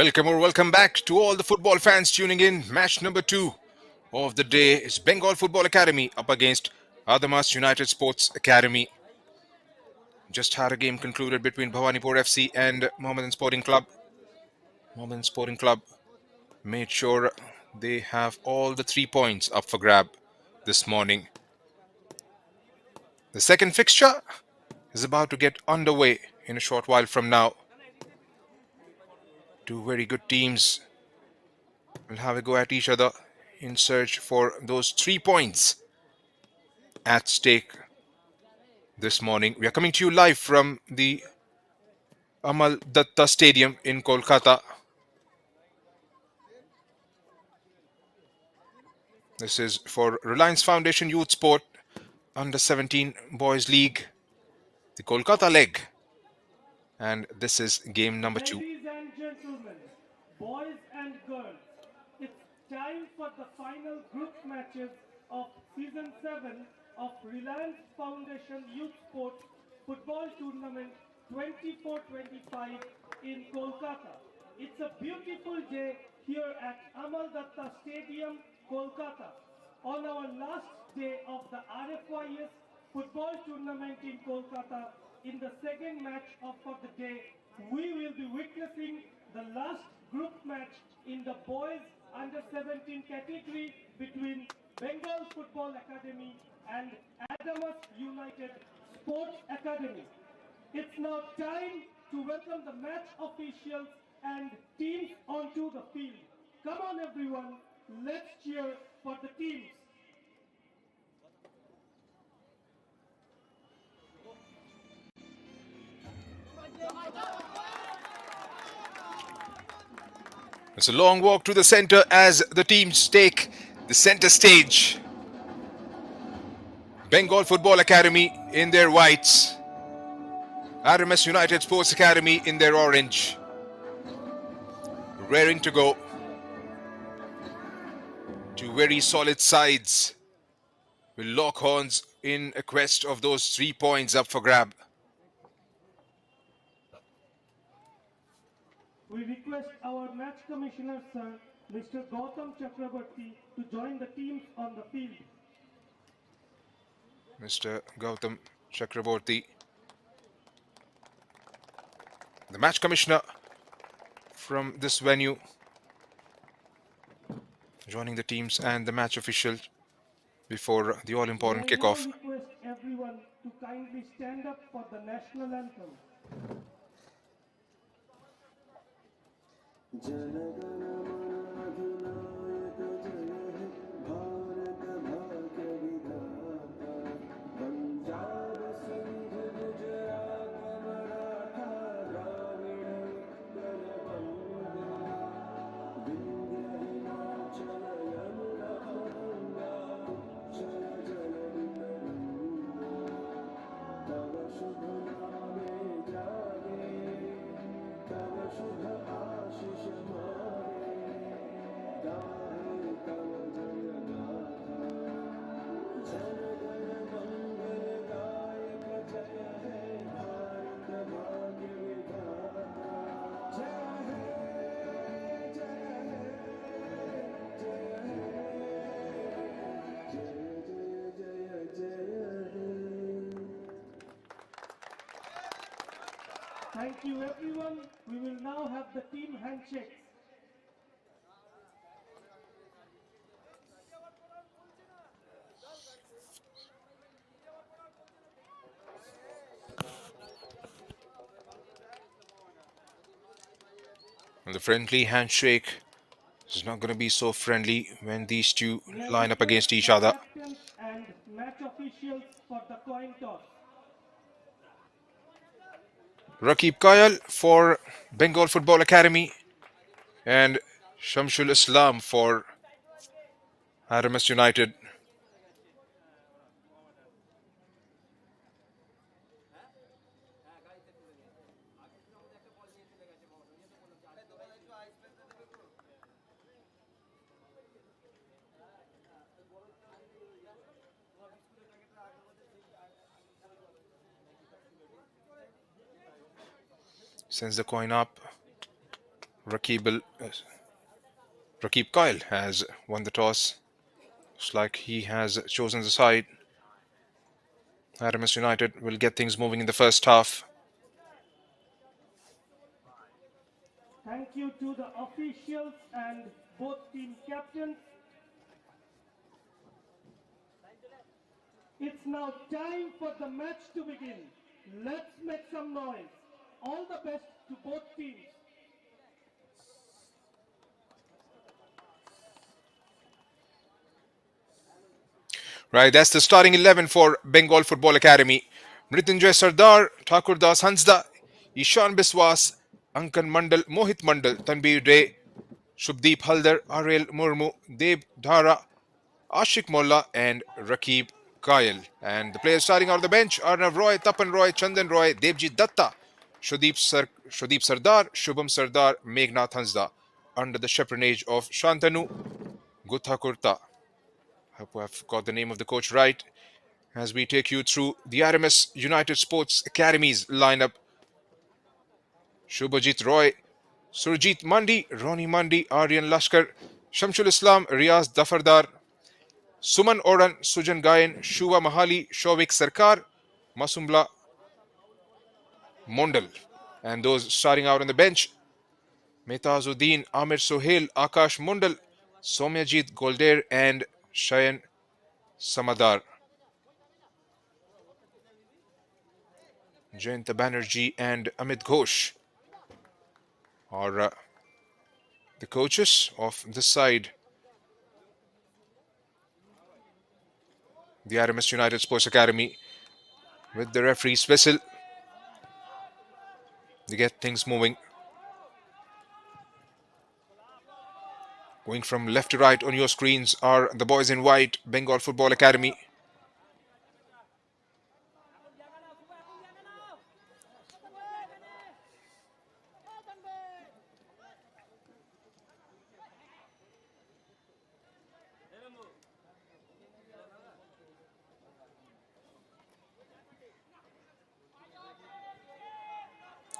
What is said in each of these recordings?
Welcome back to all the football fans tuning in. Match number 2 of the day is Bengal Football Academy up against Adamas United Sports Academy. Just had a game concluded between Bhawanipur FC and Mohammedan Sporting Club. Mohammedan Sporting Club made sure they have all the 3 points up for grab this morning. The second fixture is about to get underway in a short while from now. Two very good teams will have a go at each other in search for those 3 points at stake this morning. We are coming to you live from the Amal Datta Stadium in Kolkata. This is for Reliance Foundation Youth Sport Under 17 Boys League, the Kolkata leg. And this is game number 2. Ladies and gentlemen, boys and girls, it's time for the final group matches of Season 7 of Reliance Foundation Youth Sport Football Tournament 24-25 in Kolkata. It's a beautiful day here at Amal Datta Stadium, Kolkata. On our last day of the RFYS football tournament in Kolkata, in the second match for the day, we will be witnessing the last group match in the boys under 17 category between Bengal Football Academy and Adamas United Sports Academy. It's now time to welcome the match officials and teams onto the field. Come on everyone, let's cheer for the teams. It's a long walk to the center as the teams take the center stage. Bengal Football Academy in their whites, Adamas United Sports Academy in their orange. Raring to go. Two very solid sides will lock horns in a quest of those 3 points up for grab. We request our match commissioner, sir, Mr. Gautam Chakraborty, to join the teams on the field. Mr. Gautam Chakraborty, the match commissioner from this venue, joining the teams and the match official before the all-important kickoff. I now request everyone to kindly stand up for the national anthem. Thank you everyone. We will now have the team handshakes. And the friendly handshake is not going to be so friendly when these two line up against each other. Captains and match officials for the coin toss. Rakib Kayal for Bengal Football Academy and Shamshul Islam for Adamas United. Sends the coin up. Rakib, Rakib Kyle has won the toss. Looks like he has chosen the side. Adamas United will get things moving in the first half. Thank you to the officials and both team captains. It's now time for the match to begin. Let's make some noise. All the best to both teams. Right, that's the starting 11 for Bengal Football Academy. Mrityunjay Sardar, Thakur Das Hansda, Ishan Biswas, Ankan Mandal, Mohit Mandal, Tanbir Ray, Shubdeep Haldar, Ariel Murmu, Deb Dhara, Ashik Molla, and Rakib Kyle. And the players starting out of the bench: Arnav Roy, Tapan Roy, Chandan Roy, Devjit Datta, Shuddeep Sardar, Shubham Sardar, Meghnath Hansda, under the chaperonage of Shantanu Guthakurta. Hope I've got the name of the coach right as we take you through the RMS United Sports Academy's lineup. Shubhajit Roy, Surjit Mandi, Ronnie Mandi, Aryan Lashkar, Shamshul Islam, Riaz Dafardar, Suman Oran, Sujan Gayan, Shuva Mahali, Shovik Sarkar, Masumla Mondal. And those starting out on the bench: Metazuddin, Amir Sohail, Akash Mundal, Somyajit Golder, and Shayan Samadar. Jayanta Banerjee and Amit Ghosh are the coaches of this side. The RMS United Sports Academy with the referee's whistle. They get things moving. Going from left to right on your screens are the boys in white, Bengal Football Academy.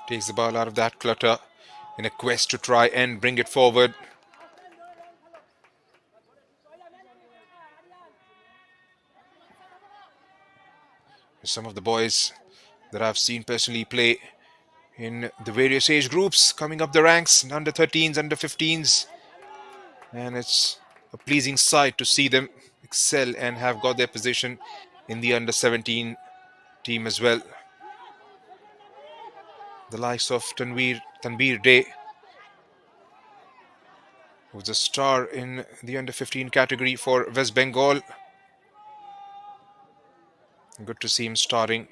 Takes the ball out of that clutter in a quest to try and bring it forward. Some of the boys that I've seen personally play in the various age groups coming up the ranks, under 13s, under 15s, and it's a pleasing sight to see them excel and have got their position in the under 17 team as well. The likes of Tanbir Day, who's a star in the under 15 category for West Bengal. Good to see him starting.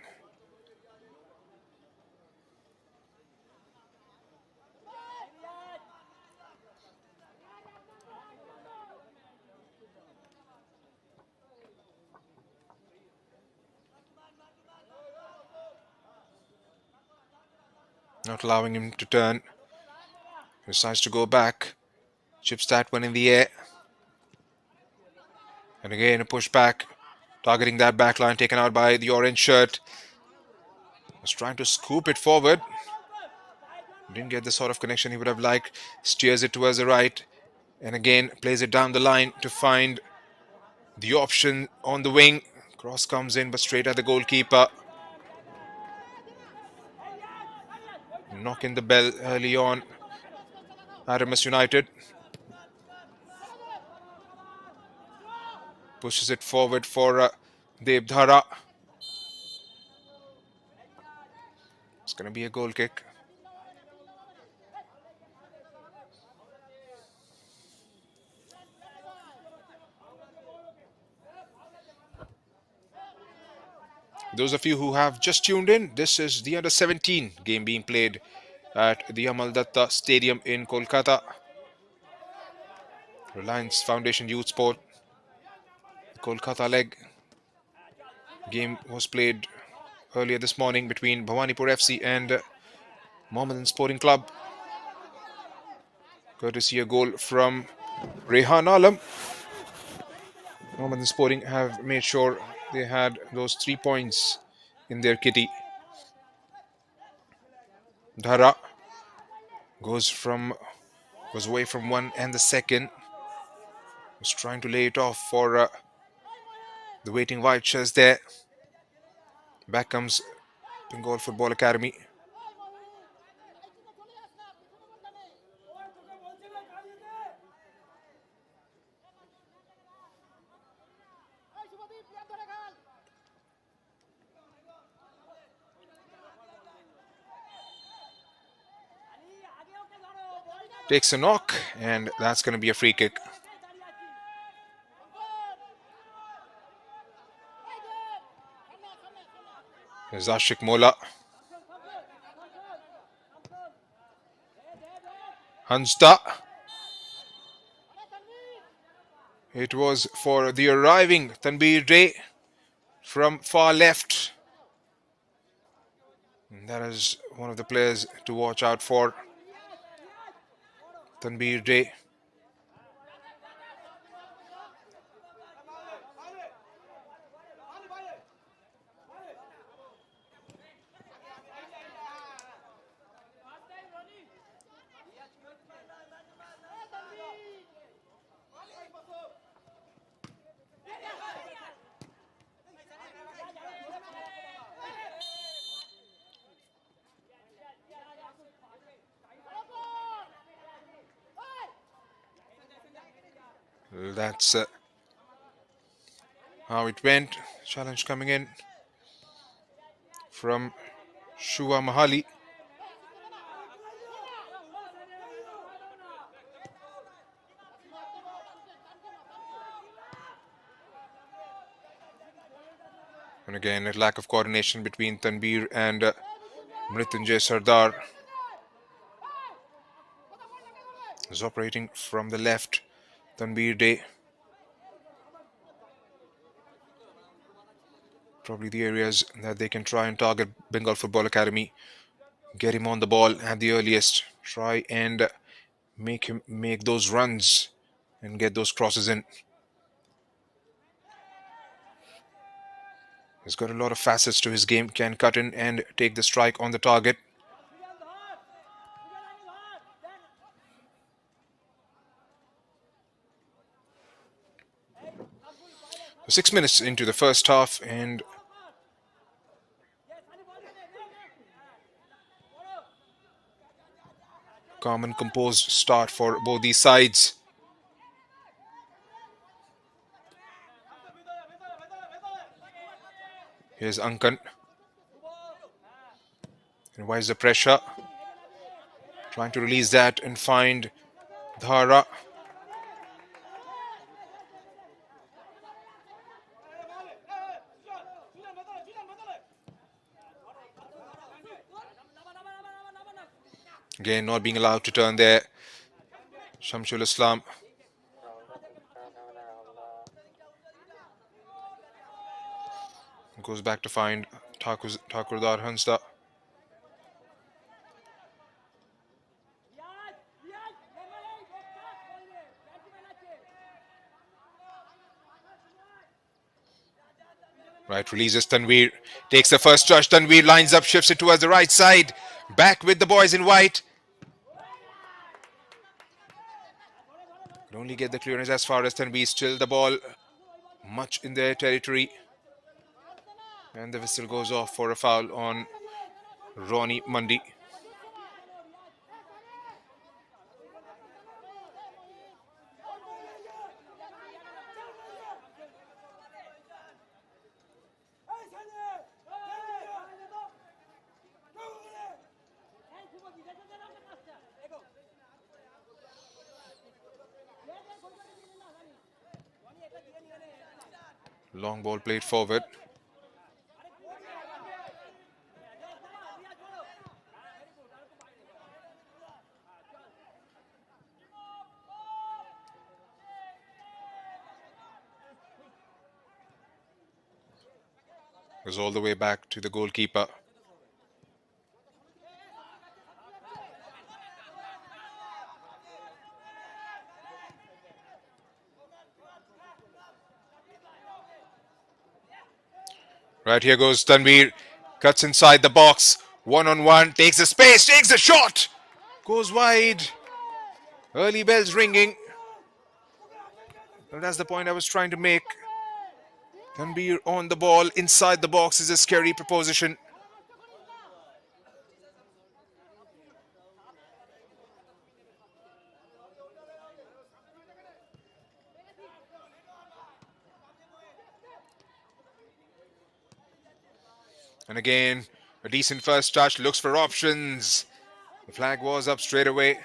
Not allowing him to turn. Decides to go back. Chips that one in the air. And again a push back. Targeting that back line, taken out by the orange shirt. Was trying to scoop it forward. Didn't get the sort of connection he would have liked. Steers it towards the right. And again plays it down the line to find the option on the wing. Cross comes in but straight at the goalkeeper. Knocking the bell early on. Adamas United pushes it forward for Devdhara. It's going to be a goal kick. Those of you who have just tuned in, this is the under 17 game being played at the Amal Datta Stadium in Kolkata. Reliance Foundation Youth Sport. The Kolkata leg game was played earlier this morning between Bhawanipur FC and Mohammedan Sporting Club. Courtesy a goal from Rehan Alam. Mohammedan Sporting have made sure they had those 3 points in their kitty. Dhara goes from Was away from one and the second. Was trying to lay it off for the waiting white shirts there. Back comes Bengal Football Academy. Takes a knock, and that's going to be a free kick. Here's Ashik Mola. Hansta. It was for the arriving Tanbir Day from far left. And that is one of the players to watch out for. Tanbir Day. That's how it went. Challenge coming in from Shua Mahali. And again, a lack of coordination between Tanbir and Mrityunjay Sardar. Is operating from the left. Tanbir Day. Probably the areas that they can try and target Bengal Football Academy. Get him on the ball at the earliest. Try and make him make those runs and get those crosses in. He's got a lot of facets to his game. Can cut in and take the strike on the target. So 6 minutes into the first half, and calm and composed start for both these sides. Here's Ankan. And why is the pressure? Trying to release that and find Dhara. Again, not being allowed to turn there. Shamsul Islam. Goes back to find Thakurdar Hansta. Right, releases Tanveer. Takes the first touch. Tanveer lines up, shifts it towards the right side. Back with the boys in white. Could only get the clearance as far as Tanveer. Still the ball much in their territory. And the whistle goes off for a foul on Ronnie Mandi. Long ball played forward. Goes all the way back to the goalkeeper. Right, here goes Tanveer. Cuts inside the box. One-on-one. Takes the space. Takes the shot. Goes wide. Early bells ringing. Well, that's the point I was trying to make. Tanbir on the ball inside the box is a scary proposition. And again, a decent first touch, looks for options. The flag was up straight away.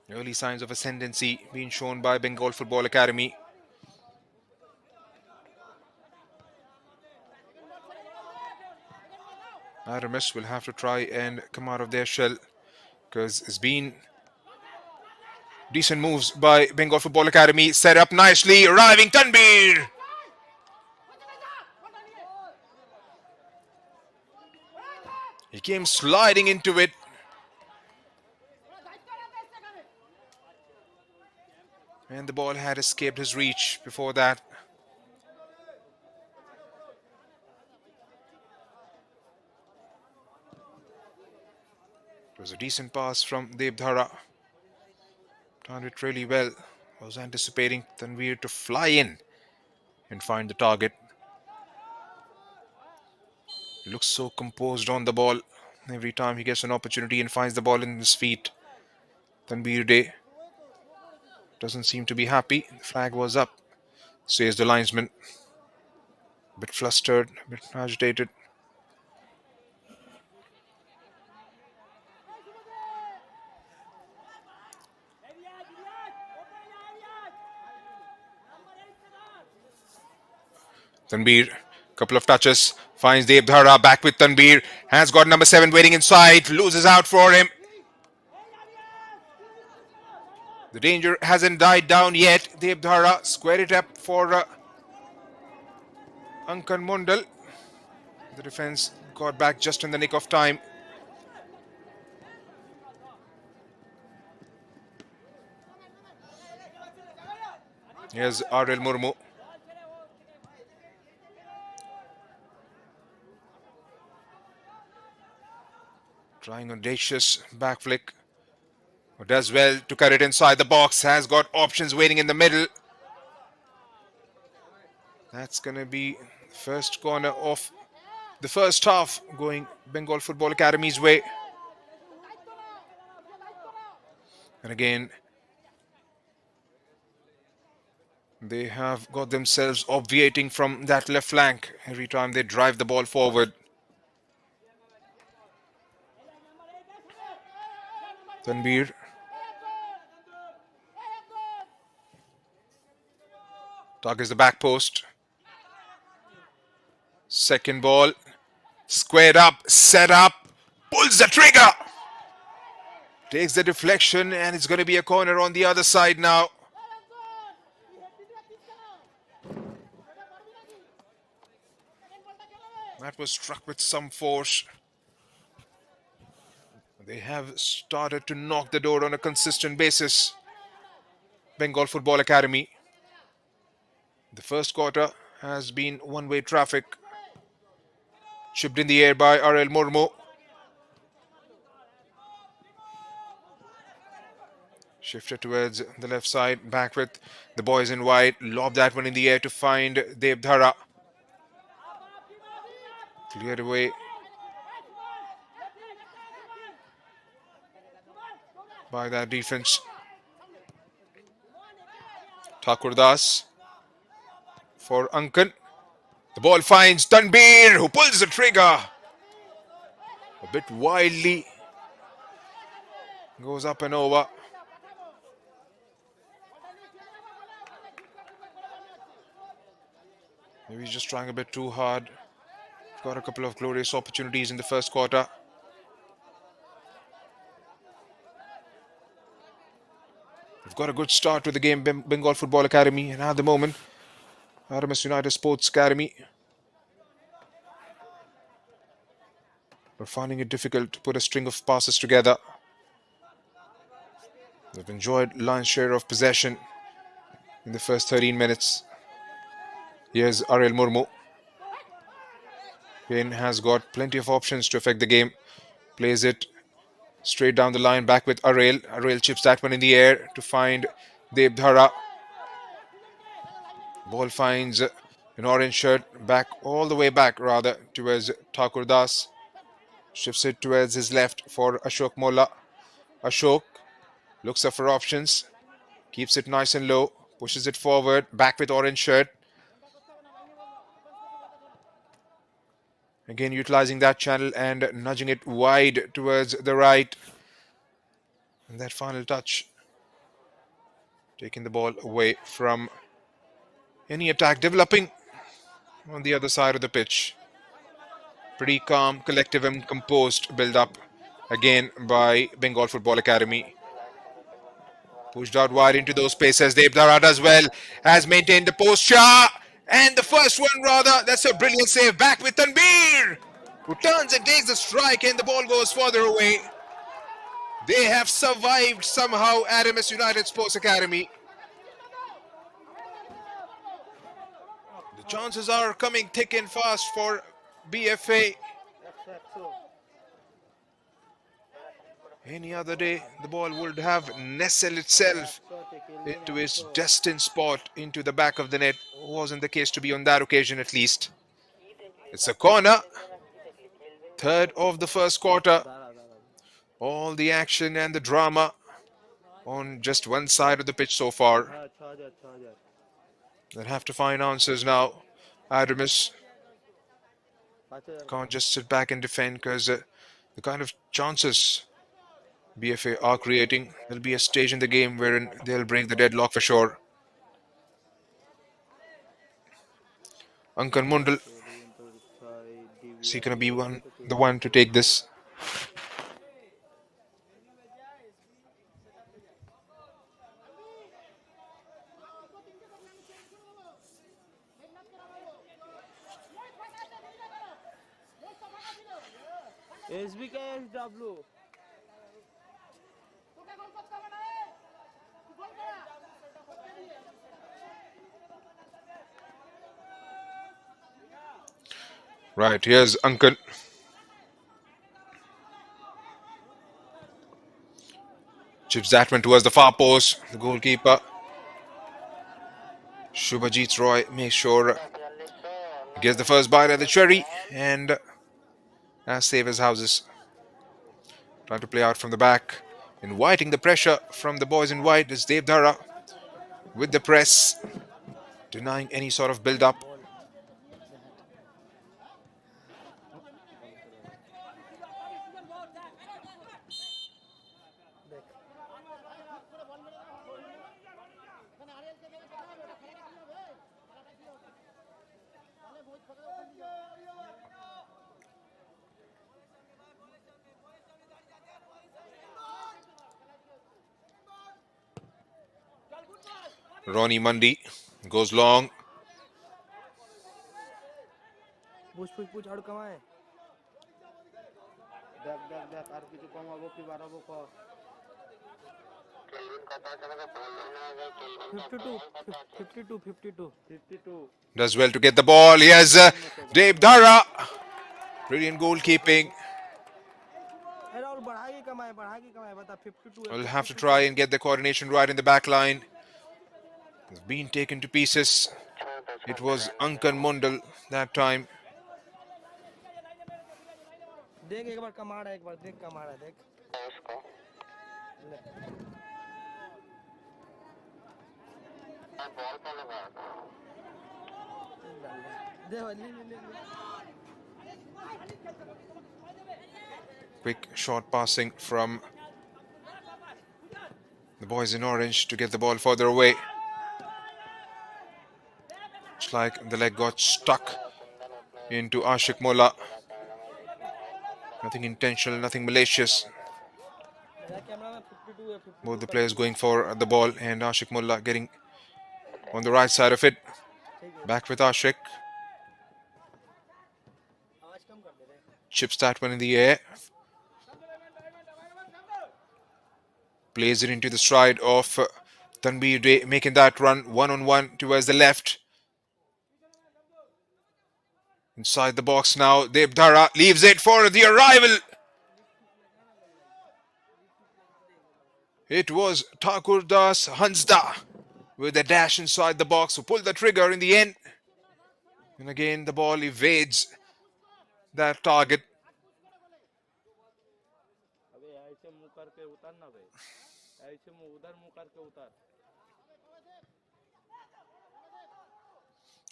Early signs of ascendancy being shown by Bengal Football Academy. Adamas will have to try and come out of their shell because it's been decent moves by Bengal Football Academy. Set up nicely, arriving Tanbir. He came sliding into it. And the ball had escaped his reach before that. It was a decent pass from Devdhara. Timed it really well. I was anticipating Tanvir to fly in and find the target. He looks so composed on the ball. Every time he gets an opportunity and finds the ball in his feet. Tanvir Day doesn't seem to be happy. The flag was up, says the linesman. A bit flustered, a bit agitated. Tanbir, couple of touches, finds Devdhara, back with Tanbir, has got number 7 waiting inside, loses out for him. The danger hasn't died down yet. Devdhara square it up for Ankan Mundal. The defense got back just in the nick of time. Here's R.L. Murmu. Trying an audacious back flick. Does well to cut it inside the box. Has got options waiting in the middle. That's going to be the first corner of the first half going Bengal Football Academy's way. And again, they have got themselves obviating from that left flank every time they drive the ball forward. Tanbir. Targets the back post. Second ball. Squared up, set up, pulls the trigger. Takes the deflection and it's going to be a corner on the other side now. That was struck with some force. They have started to knock the door on a consistent basis. Bengal Football Academy. The first quarter has been one-way traffic. Chipped in the air by R.L. Murmu. Shifted towards the left side. Back with the boys in white. Lob that one in the air to find Devdhara. Cleared away. By that defense. Thakurdas for Ankan. The ball finds Tanbir, who pulls the trigger. A bit wildly. Goes up and over. Maybe he's just trying a bit too hard. Got a couple of glorious opportunities in the first quarter. We've got a good start to the game, Bengal Football Academy, and at the moment, Adamas United Sports Academy. We're finding it difficult to put a string of passes together. They've enjoyed lion's share of possession in the first 13 minutes. Here's R.L. Murmu. Kane has got plenty of options to affect the game. Plays it straight down the line, back with Arail. Arail chips that one in the air to find Devdhara. Ball finds an orange shirt back, all the way back rather, towards Thakur Das. Shifts it towards his left for Ashok Molla. Ashok looks up for options, keeps it nice and low, pushes it forward, back with orange shirt. Again, utilizing that channel and nudging it wide towards the right. And that final touch, taking the ball away from any attack developing on the other side of the pitch. Pretty calm, collective, and composed build up again by Bengal Football Academy. Pushed out wide into those spaces. Devdara does well, has maintained the posture. And the first one, rather, that's a brilliant save. Back with Tanbir, who turns and takes the strike, and the ball goes further away. They have survived somehow, Adamas United Sports Academy. The chances are coming thick and fast for BFA. Any other day, the ball would have nestled itself into its destined spot into the back of the net. Wasn't the case to be on that occasion, at least. It's a corner. Third of the first quarter. All the action and the drama on just one side of the pitch so far. They'll have to find answers now. Adamas can't just sit back and defend, because the kind of chances BFA are creating, there'll be a stage in the game wherein they'll break the deadlock for sure. Ankan Mundal is he gonna be the one to take this? SBKSW. Right, here's Ankan. Chips that one towards the far post. The goalkeeper, Shubhajit Roy, makes sure gets the first bite at the cherry and as safe as houses. Trying to play out from the back, inviting the pressure from the boys in white is Devdara with the press, denying any sort of build-up. Ronnie Mundy goes long. পুছ আর কমায় দেখ দেখ দেখ আর কিছু কমাবো কি বাড়াবো ক 52 52 52 52 Does well to get the ball. Here's Devdara. Brilliant goalkeeping. এরা ওর बढ़ा के कमाए बता 52 We'll have to try and get the coordination right in the back line. It's been taken to pieces. It was Ankan Mundal that time. देख एक बार कमा रहा है एक बार देख कमा रहा है देख दे वाली ले Quick short passing from the boys in orange to get the ball further away. It's like the leg got stuck into Ashik Molla. Nothing intentional, nothing malicious. मेरा कैमरा में 52 है 52 Both the players going for the ball and Ashik Molla getting on the right side of it. Back with Ashik. आवाज कम कर दे रे Chips that one in the air. Plays it into the stride of Tanbir Day, making that run one-on-one towards the left. Inside the box now, Devdara leaves it for the arrival. It was Thakurdas Hansda with a dash inside the box who pulled the trigger in the end. And again, the ball evades that target. अबे ऐसे मुंह करके उतार ना बे ऐसे उधर मुंह करके उतार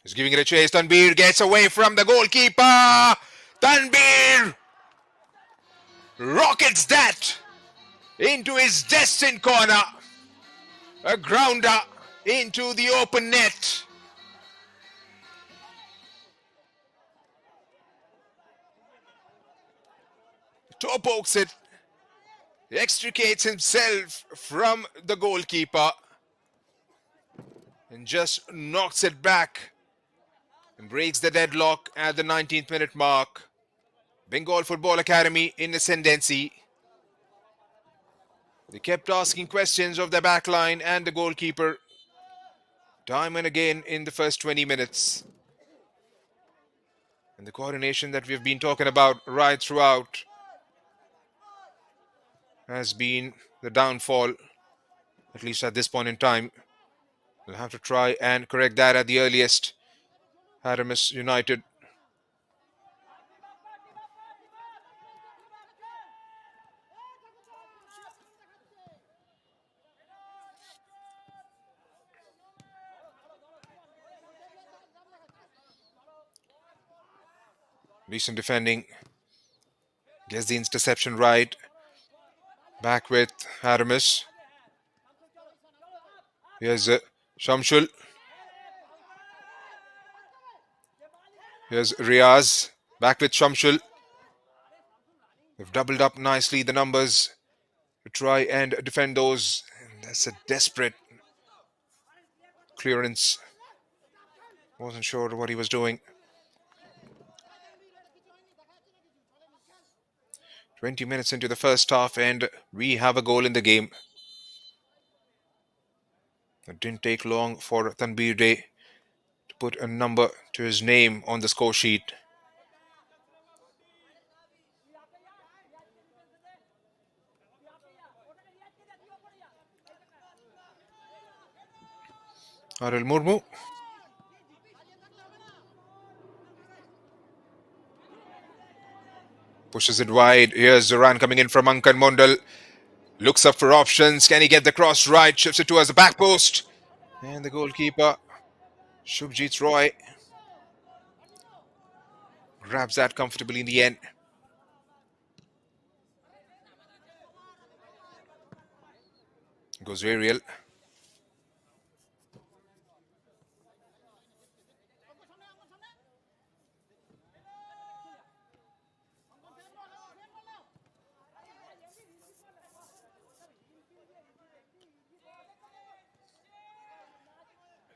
He's giving it a chase. Tanbir gets away from the goalkeeper. Tanbir rockets that into his destined corner. A grounder into the open net. Toe pokes it. Extricates himself from the goalkeeper and just knocks it back and breaks the deadlock at the 19th minute mark. Bengal Football Academy in ascendancy. They kept asking questions of the backline and the goalkeeper time and again in the first 20 minutes. And the coordination that we've been talking about right throughout has been the downfall, at least at this point in time. We'll have to try and correct that at the earliest. Adamas United. Decent defending. Gets the interception right. Back with Adamas. Here's Shamshul. Here's Riaz. Back with Shamshul. They've doubled up nicely the numbers to try and defend those. And that's a desperate clearance. Wasn't sure what he was doing. 20 minutes into the first half and we have a goal in the game. It didn't take long for Tanbir Day to put a number to his name on the score sheet. Arul Murmu. Pushes it wide. Here's the run coming in from Ankan Mondal. Looks up for options. Can he get the cross right? Shifts it towards the back post. And the goalkeeper, Shubjit Roy, grabs that comfortably in the end. Goes aerial.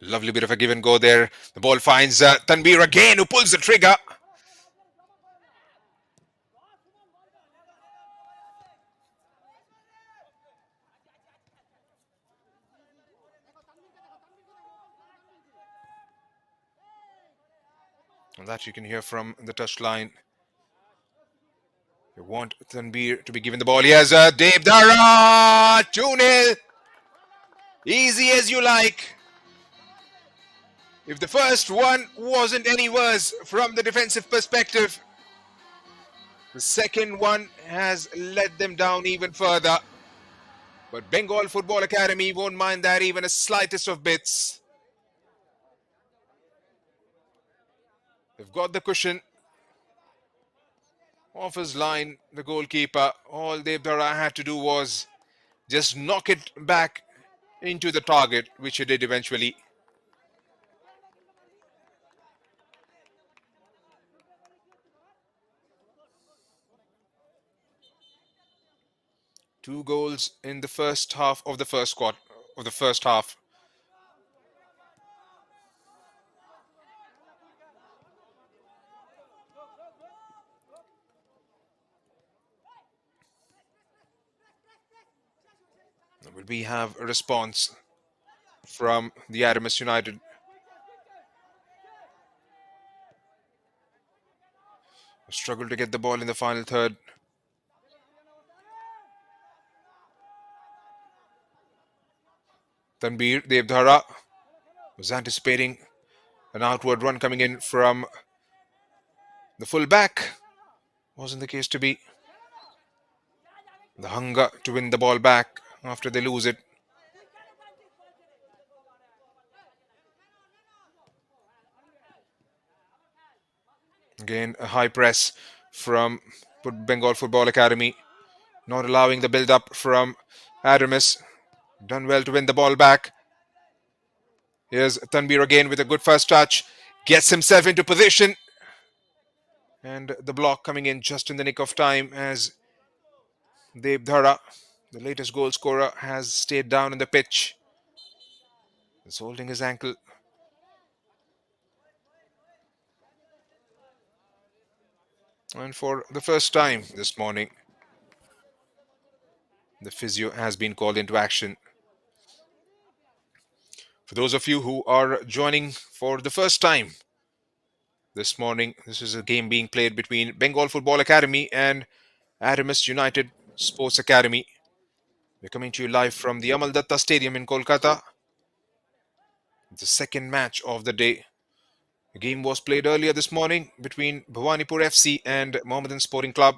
Lovely bit of a give and go there. The ball finds Tanbir again, who pulls the trigger. And that you can hear from the touchline. They want Tanbir to be given the ball. Here's Devdara! 2-0. Easy as you like. If the first one wasn't any worse from the defensive perspective, the second one has let them down even further. But Bengal Football Academy won't mind that even a slightest of bits. They've got the cushion off his line, the goalkeeper. All Devdara had to do was just knock it back into the target, which he did eventually. Two goals in the first half of the first quarter of the first half. Will we have a response from the Adamas United? struggled to get the ball in the final third. Tanbir Devdhara was anticipating an outward run coming in from the full back. Wasn't the case to be. The hunger to win the ball back after they lose it. Again, a high press from Bengal Football Academy, not allowing the build up from Adamas. Done well to win the ball back. Here's Tanbir again with a good first touch. Gets himself into position. And the block coming in just in the nick of time as Devdhara, the latest goal scorer, has stayed down in the pitch. He's holding his ankle. And for the first time this morning, the physio has been called into action. For those of you who are joining for the first time this morning, this is a game being played between Bengal Football Academy and Adamas United Sports Academy. We're coming to you live from the Amal Datta Stadium in Kolkata. The second match of the day. The game was played earlier this morning between Bhawanipur FC and Mohammedan Sporting Club.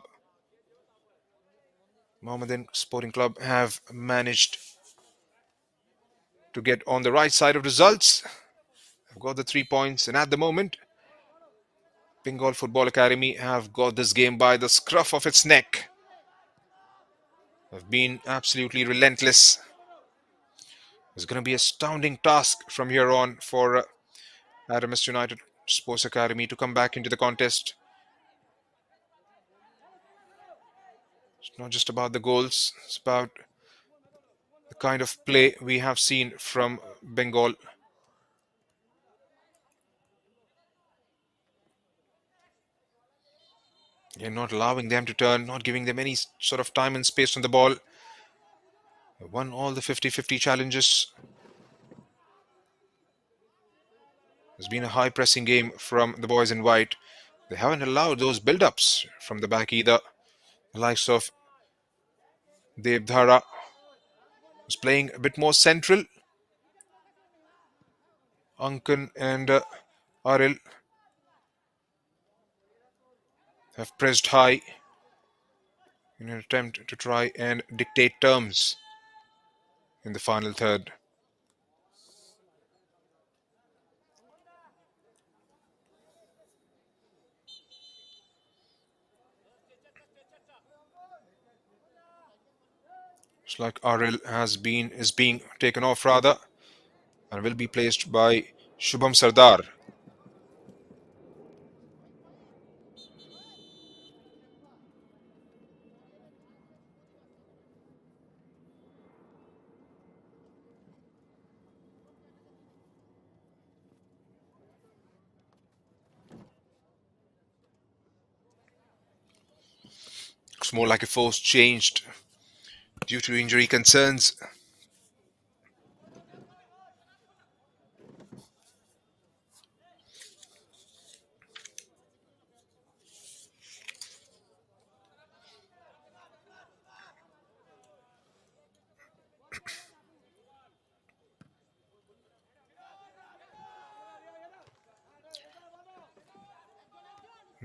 Mohammedan Sporting Club have managed to get on the right side of results. Have got the 3 points, and at the moment, Bengal Football Academy have got this game by the scruff of its neck. Have been absolutely relentless. It's going to be a astounding task from here on for Adamas United Sports Academy to come back into the contest. It's not just about the goals, it's about the kind of play we have seen from Bengal. You're not allowing them to turn, not giving them any sort of time and space on the ball. They won all the 50-50 challenges. There's been a high pressing game from the boys in white. They haven't allowed those build-ups from the back either. The likes of Devdhara was playing a bit more central. Ankan and Aril have pressed high in an attempt to try and dictate terms in the final third. It's like Aril is being taken off rather and will be placed by Shubham Sardar. Looks more like a force changed due to injury concerns.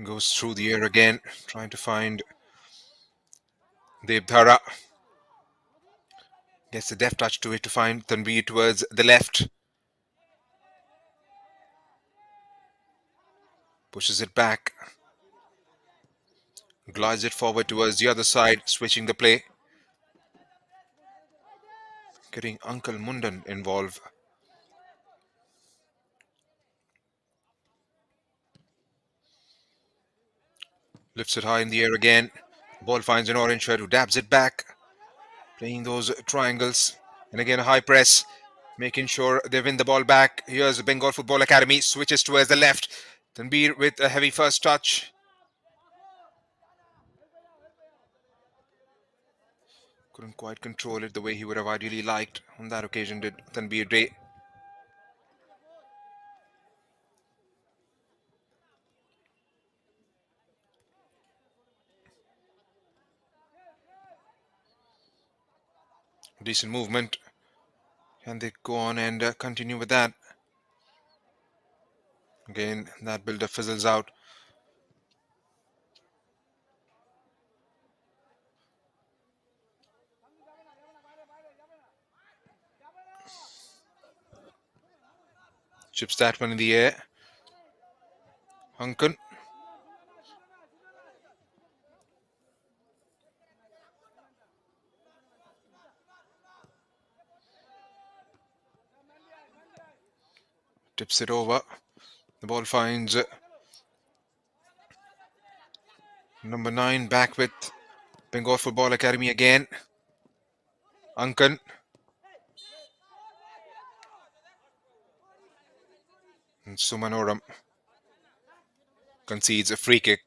Goes through the air again, trying to find Devdhara. Gets a deft touch to it to find Tanvir towards the left. Pushes it back. Glides it forward towards the other side, switching the play. Getting Uncle Mundan involved. Lifts it high in the air again. Ball finds an orange shirt who dabs it back. Playing those triangles. And again a high press. Making sure they win the ball back. Here's the Bengal Football Academy. Switches towards the left. Tanbir with a heavy first touch. Couldn't quite control it the way he would have ideally liked. On that occasion did Tanbir Day. Decent movement. Can they go on and continue with that? Again, that build-up fizzles out. Chips that one in the air. Hunkan. Tips it over. The ball finds number 9 back with Bengal Football Academy again. Ankan. And Sumanoram concedes a free kick.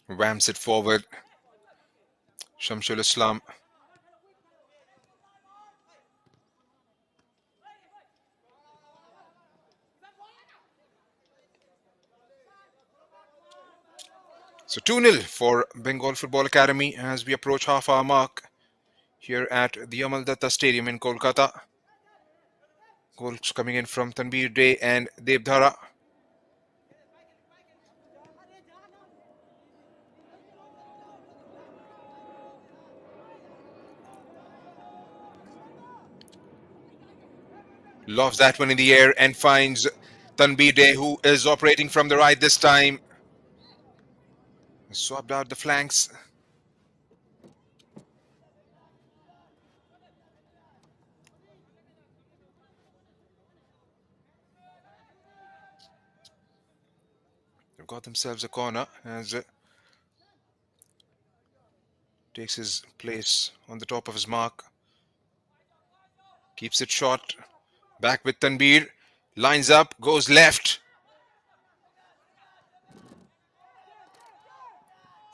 Rams it forward. Shamsul Islam. So 2-0 for Bengal Football Academy as we approach half-hour mark here at the Amal Datta Stadium in Kolkata. Goals coming in from Tanbir Day and Devdhara. Lofts that one in the air and finds Tanbir Day, who is operating from the right this time. Swapped out the flanks. They've got themselves a corner as takes his place on the top of his mark. Keeps it short. Back with Tanbir. Lines up, goes left.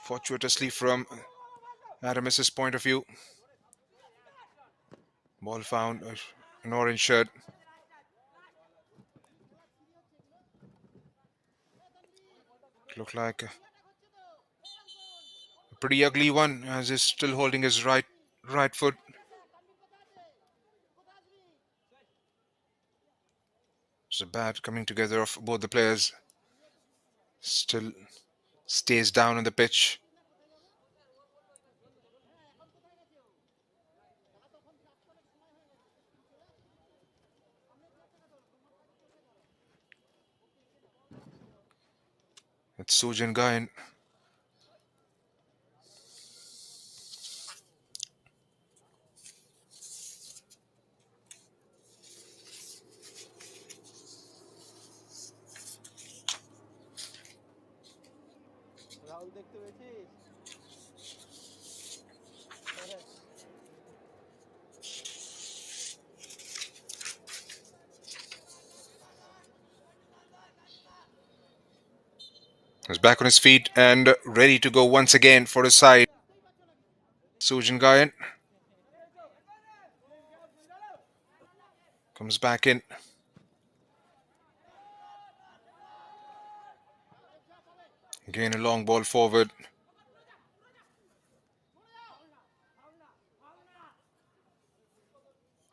Fortuitously from Adamas' point of view. Ball found an orange shirt. Looked like a pretty ugly one as he's still holding his right foot. It's a bad coming together of both the players. Still stays down on the pitch. It's Sujan Gayan. Rahul দেখতে পেয়েছিস? He's back on his feet and ready to go once again for his side. Sujan Gayan comes back in. Again, a long ball forward.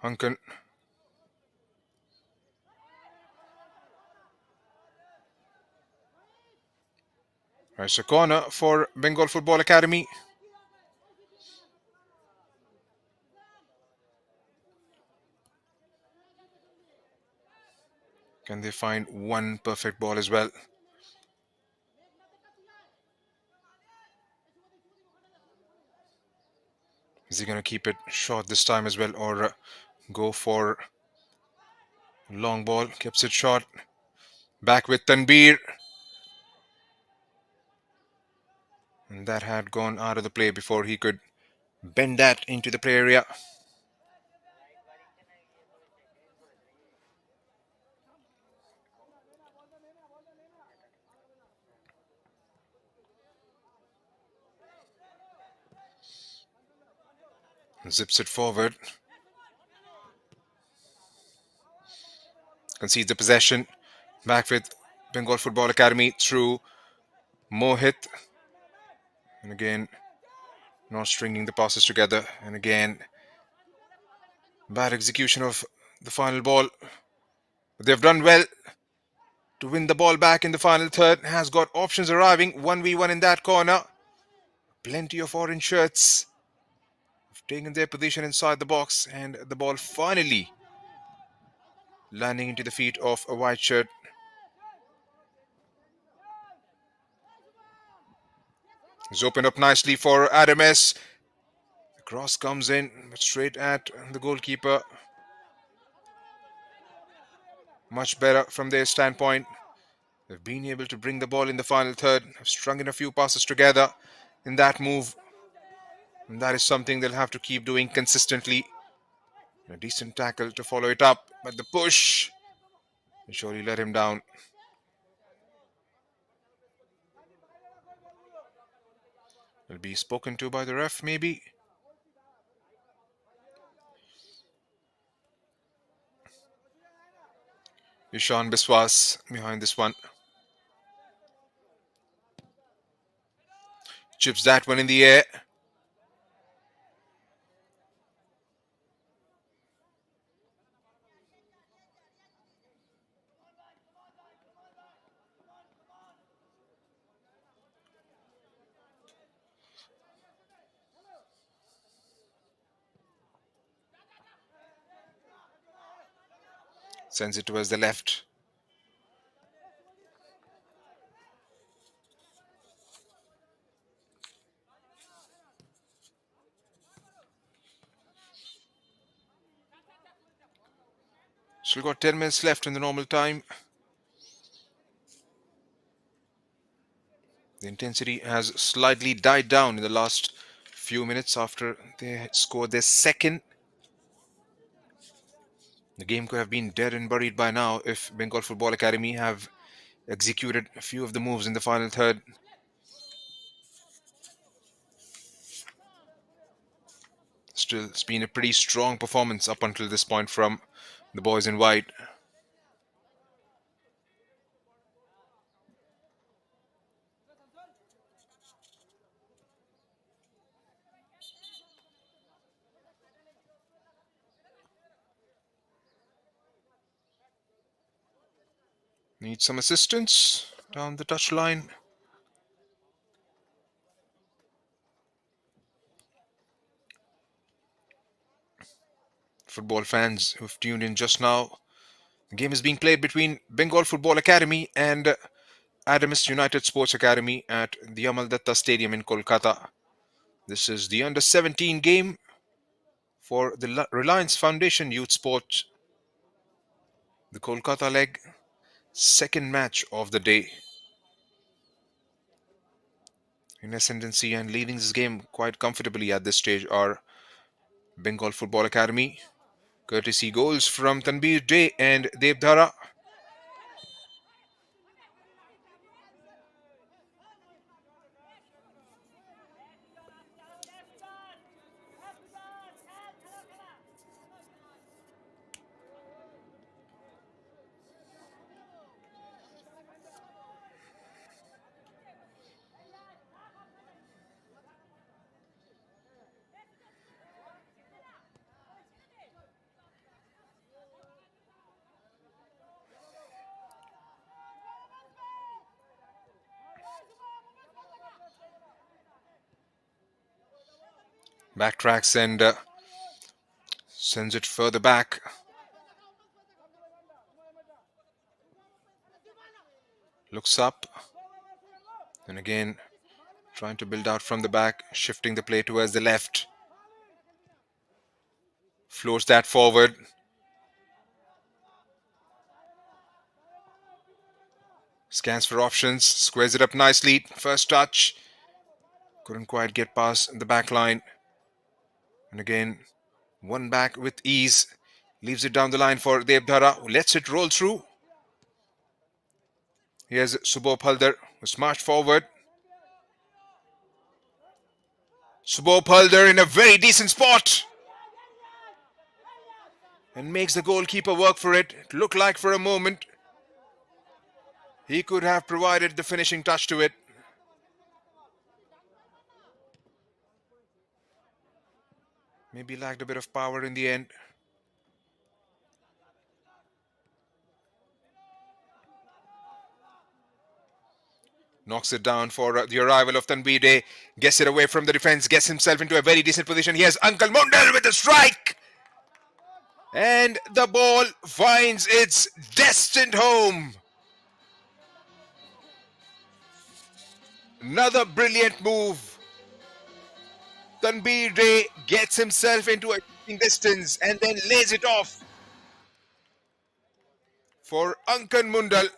Hunkan. It's a corner for Bengal Football Academy. Can they find one perfect ball as well? Is he going to keep it short this time as well or go for long ball? Keeps it short. Back with Tanbir. And that had gone out of the play before he could bend that into the play area. Zips it forward. Concedes the possession. Back with Bengal Football Academy through Mohit. And again, not stringing the passes together. And again, bad execution of the final ball. But they've done well to win the ball back in the final third. Has got options arriving. 1v1 in that corner. Plenty of orange shirts have taken their position inside the box. And the ball finally landing into the feet of a white shirt. It's opened up nicely for Adamas. The cross comes in, but straight at the goalkeeper. Much better from their standpoint. They've been able to bring the ball in the final third, have strung in a few passes together in that move. And that is something they'll have to keep doing consistently. A decent tackle to follow it up, but the push surely let him down. Will be spoken to by the ref, maybe. Ishan Biswas behind this one. Chips that one in the air. Sends it towards the left. Still got 10 minutes left in the normal time. The intensity has slightly died down in the last few minutes after they scored their second. The game could have been dead and buried by now if Bengal Football Academy have executed a few of the moves in the final third. Still, it's been a pretty strong performance up until this point from the boys in white. Need some assistance down the touchline. Football fans who've tuned in just now, the game is being played between Bengal Football Academy and Adamas United Sports Academy at the Amal Datta Stadium in Kolkata. This is the under 17 game for the Reliance Foundation Youth Sport. The Kolkata leg, second match of the day. In ascendancy and leading this game quite comfortably at this stage are Bengal Football Academy. Courtesy goals from Tanbir Day and Devdhara. Backtracks and sends it further back. Looks up. And again, trying to build out from the back, shifting the play towards the left. Floats that forward. Scans for options, squares it up nicely. First touch. Couldn't quite get past the back line. And again, one back with ease. Leaves it down the line for Devdhara, who lets it roll through. Here's Subho Haldar, who smashed forward. Subho Haldar in a very decent spot. and makes the goalkeeper work for it. It looked like for a moment he could have provided the finishing touch to it. Maybe lacked a bit of power in the end. Knocks it down for the arrival of Tanveer Day. Gets it away from the defense. Gets himself into a very decent position. Here's Uncle Mondal with a strike. And the ball finds its destined home. Another brilliant move. Tanveer Day gets himself into a shooting distance and then lays it off for Ankan Mundal,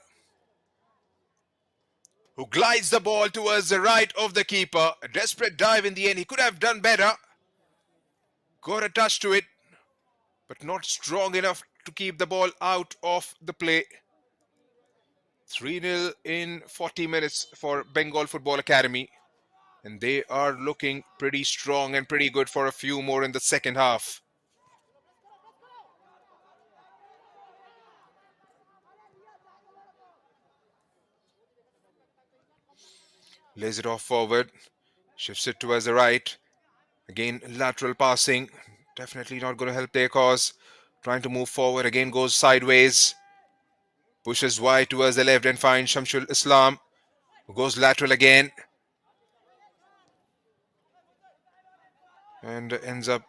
who glides the ball towards the right of the keeper. A desperate dive in the end. He could have done better. Got a touch to it, but not strong enough to keep the ball out of the play. 3-0 in 40 minutes for Bengal Football Academy. And they are looking pretty strong and pretty good for a few more in the second half. Lays it off forward. Shifts it towards the right. Again, lateral passing. Definitely not going to help their cause. Trying to move forward. Again, goes sideways. Pushes wide towards the left and finds Shamsul Islam, who goes lateral again. And ends up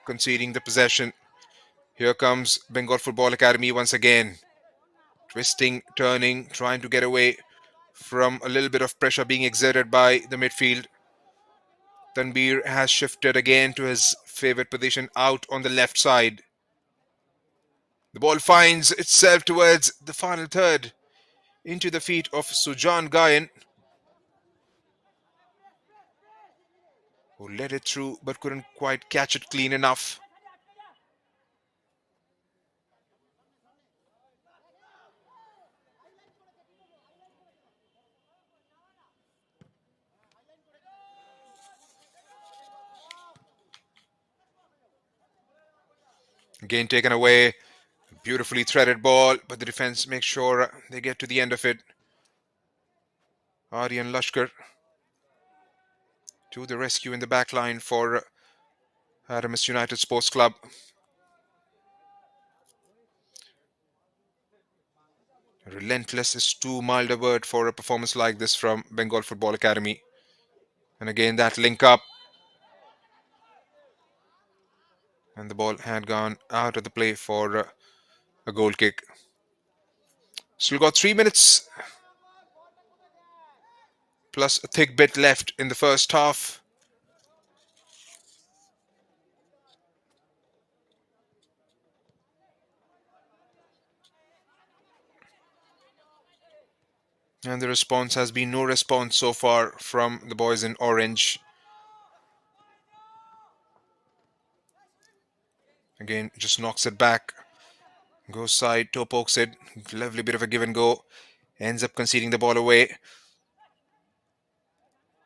conceding the possession. Here comes Bengal Football Academy once again. Twisting, turning, trying to get away from a little bit of pressure being exerted by the midfield. Tanveer has shifted again to his favorite position out on the left side. The ball finds itself towards the final third, into the feet of Sujan Gayan, who led it through but couldn't quite catch it clean enough. Again taken away. Beautifully threaded ball, but the defense makes sure they get to the end of it. Aryan Lashkar to the rescue in the back line for Adamas United Sports Club. Relentless is too mild a word for a performance like this from Bengal Football Academy. And again, that link up. And the ball had gone out of the play for a goal kick. Still got 3 minutes plus a thick bit left in the first half. And the response has been no response so far from the boys in orange. Again, just knocks it back. Goes side, toe pokes it. Lovely bit of a give and go. Ends up conceding the ball away.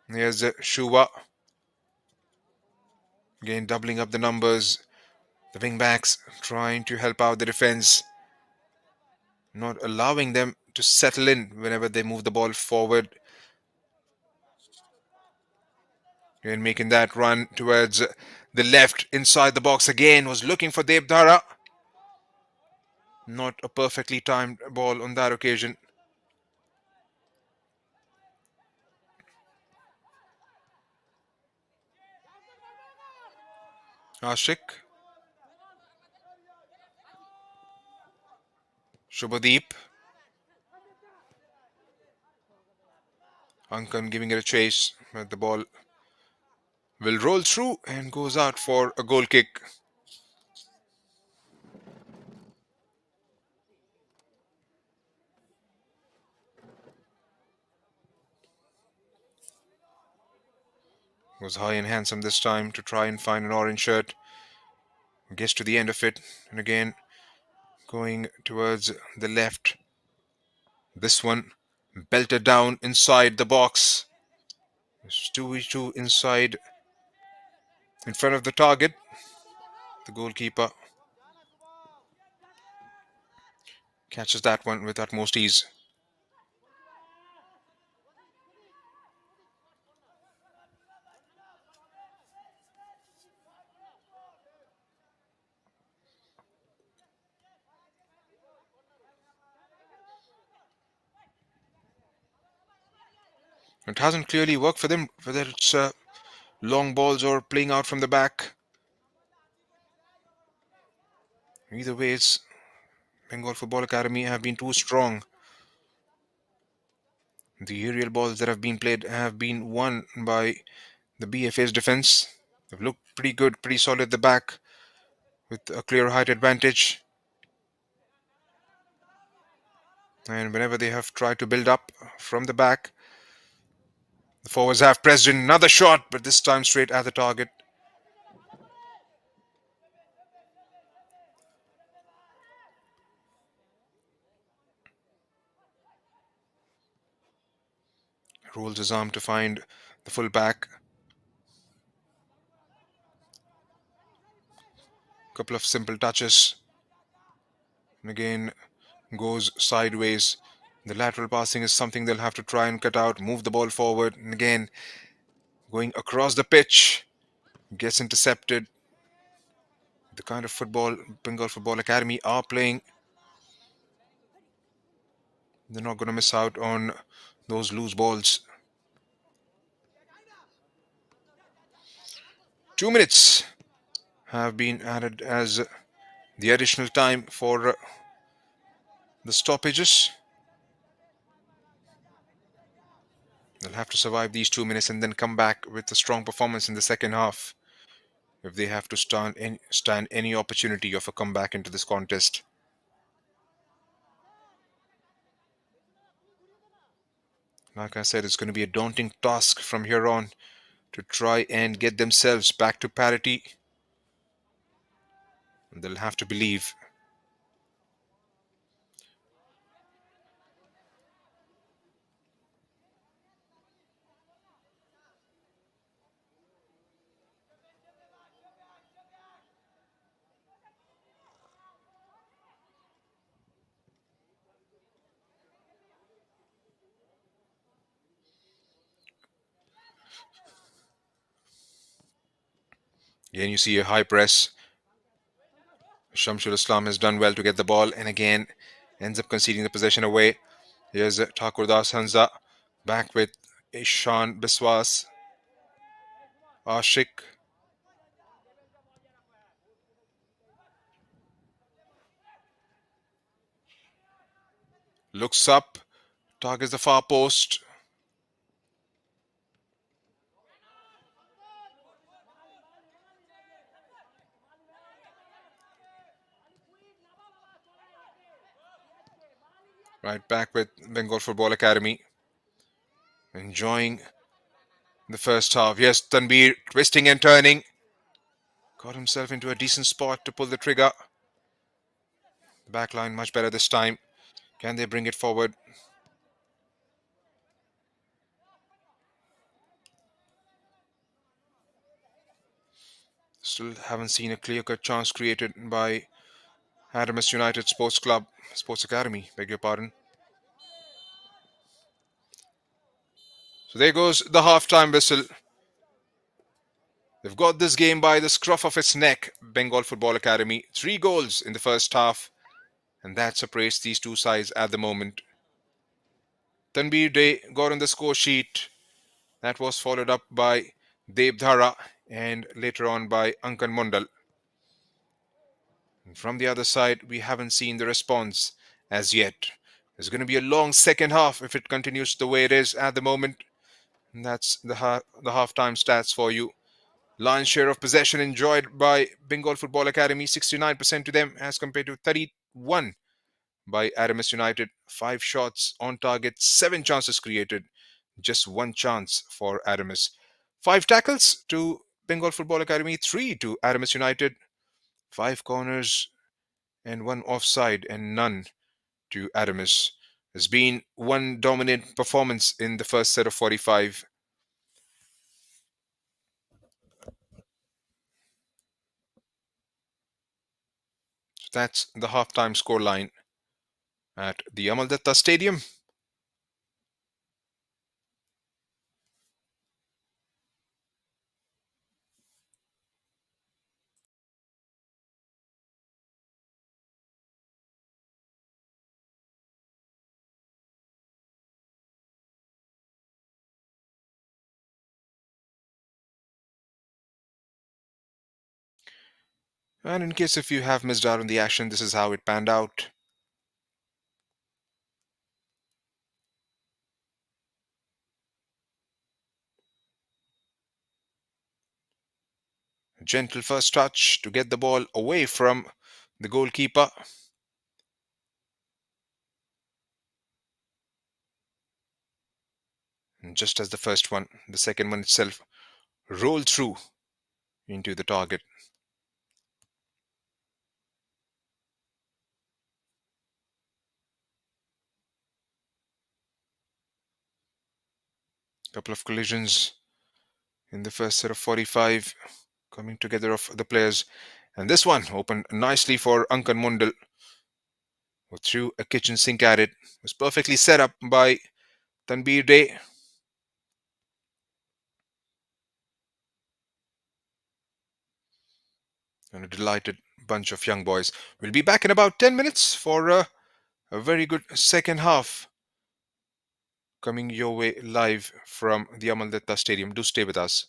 Here's Shuva. Again, doubling up the numbers. The wing backs trying to help out the defense. Not allowing them to settle in whenever they move the ball forward. And making that run towards the left inside the box again. Was looking for Devdara. Not a perfectly timed ball on that occasion. Ashik. Shubhadeep. Ankan giving it a chase. But the ball will roll through and goes out for a goal kick. Was high and handsome this time to try and find an orange shirt. Gets to the end of it. And again, going towards the left. This one belted down inside the box. It's 2v2 inside, in front of the target. The goalkeeper Catches that one with utmost ease. It hasn't clearly worked for them, whether it's long balls or playing out from the back. Either way, it's Bengal Football Academy have been too strong. The aerial balls that have been played have been won by the BFA's defense. They've looked pretty good, pretty solid at the back with a clear height advantage. And whenever they have tried to build up from the back, the forwards have pressed in another shot, but this time straight at the target. Rolls his arm to find the full back. Couple of simple touches. And again, goes sideways. The lateral passing is something they'll have to try and cut out, move the ball forward. And again, going across the pitch, gets intercepted. The kind of football Bengal Football Academy are playing, they're not going to miss out on those loose balls. 2 minutes have been added as the additional time for the stoppages. They'll have to survive these 2 minutes and then come back with a strong performance in the second half if they have to stand any opportunity of a comeback into this contest. Like I said, it's going to be a daunting task from here on to try and get themselves back to parity. And they'll have to believe. Again, you see a high press. Shamsul Islam has done well to get the ball and again ends up conceding the possession away. Here's Thakur Das Hanza back with Ishan Biswas. Ashik. Looks up. Targets the far post. Right back with Bengal Football Academy. Enjoying the first half. Yes, Tanbir twisting and turning. Got himself into a decent spot to pull the trigger. The back line much better this time. Can they bring it forward? Still haven't seen a clear-cut chance created by Adamas United Sports Academy, beg your pardon. So there goes the half-time whistle. They've got this game by the scruff of its neck, Bengal Football Academy. 3 goals in the first half, and that separates these two sides at the moment. Tanbir Day got on the score sheet. That was followed up by Devdhara and later on by Ankan Mondal. And from the other side, we haven't seen the response as yet. There's going to be a long second half if it continues the way it is at the moment. And that's the halftime stats for you. Lion's share of possession enjoyed by Bengal Football Academy, 69% to them as compared to 31 by Adamas United. 5 shots on target, 7 chances created, just 1 chance for Adamas. 5 tackles to Bengal Football Academy, 3 to Adamas United. 5 corners and 1 offside and none to Adamas. There's been one dominant performance in the first set of 45. So that's the halftime scoreline. at the Amaldatta Stadium. And in case if you have missed out on the action, this is how it panned out. A gentle first touch to get the ball away from the goalkeeper. And just as the first one, the second one itself rolled through into the target. Couple of collisions in the first set of 45 coming together of the players. And this one opened nicely for Ankan Mundal, who threw a kitchen sink at it. It was perfectly set up by Tanbir Day. And a delighted bunch of young boys. We'll be back in about 10 minutes for a very good second half coming your way live from the Amaldatta Stadium. Do stay with us.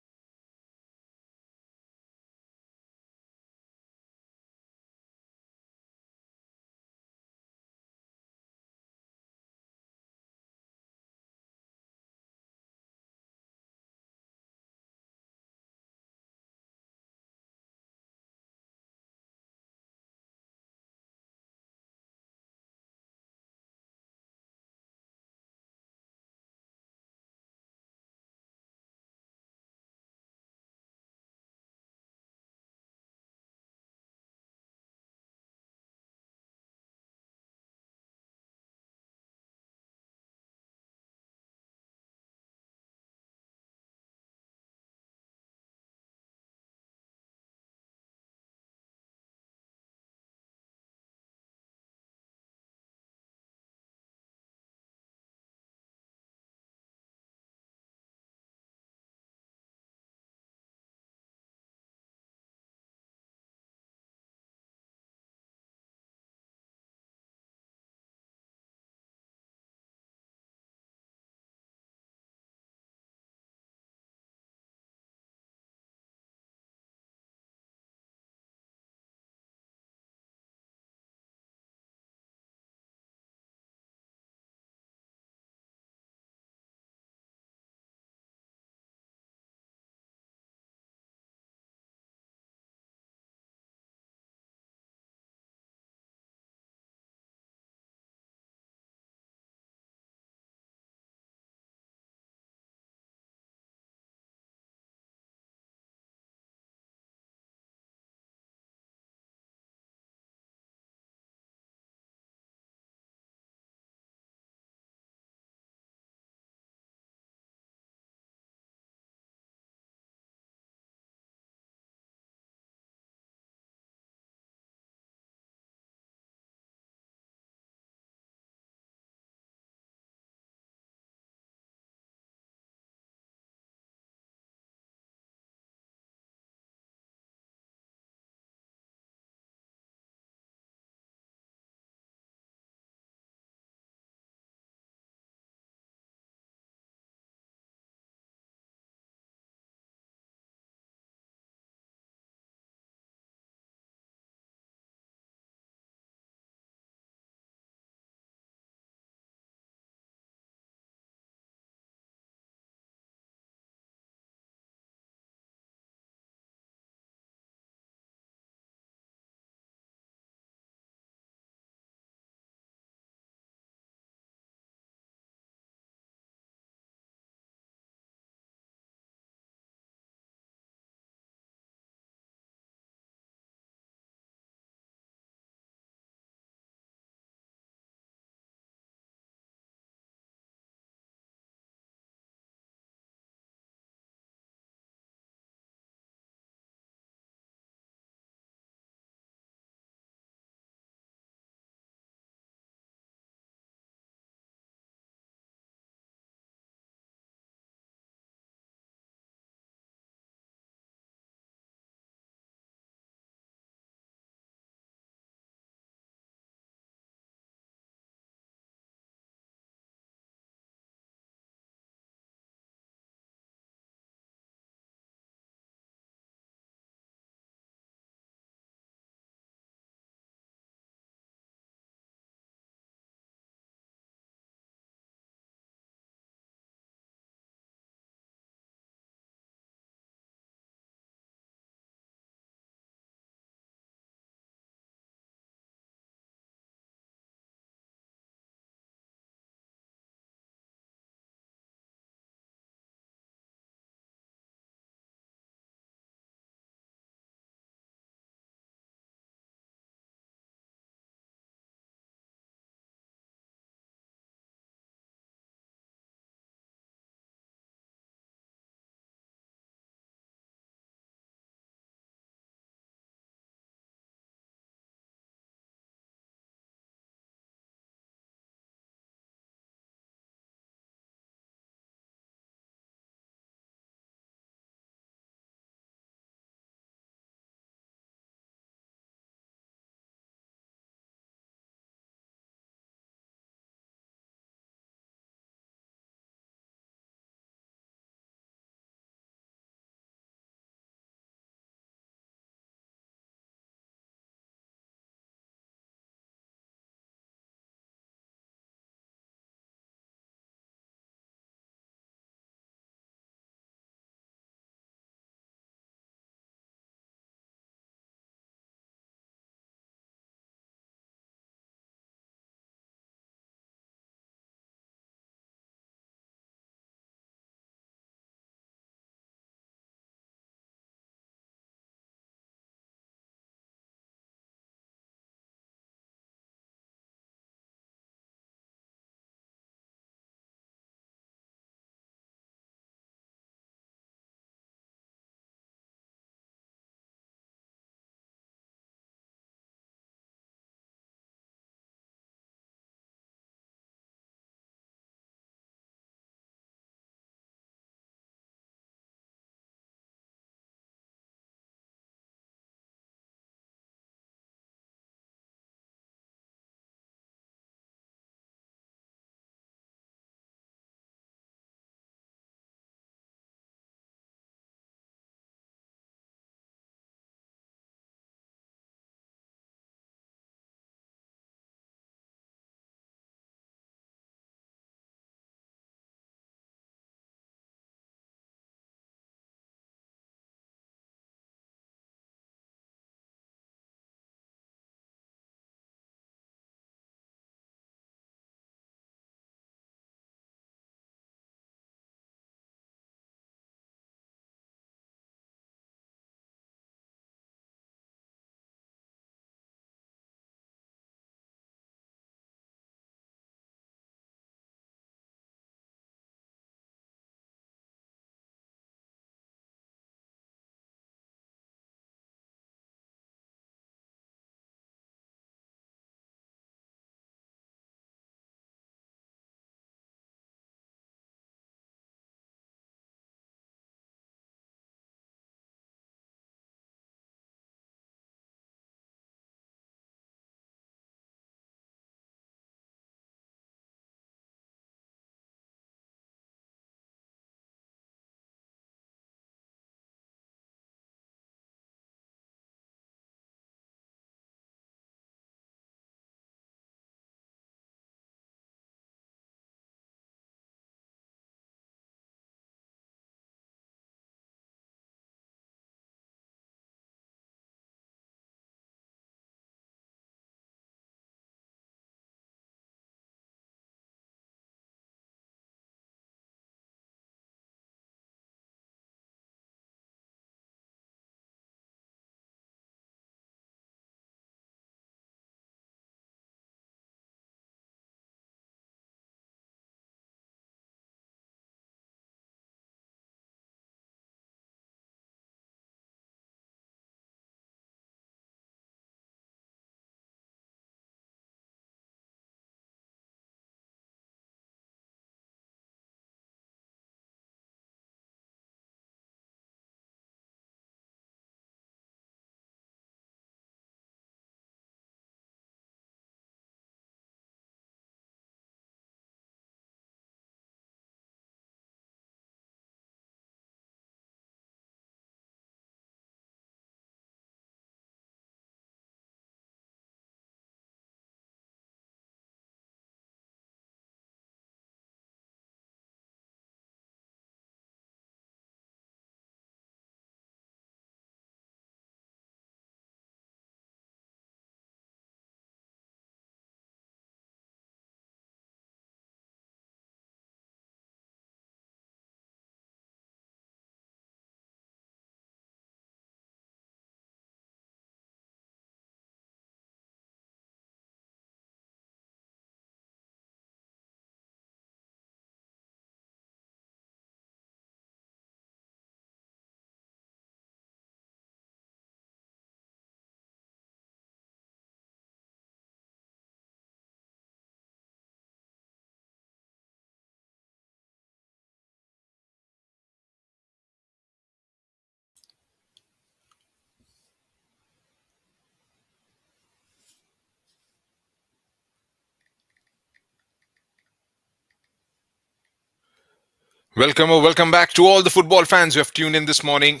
Welcome or welcome back to all the football fans who have tuned in this morning.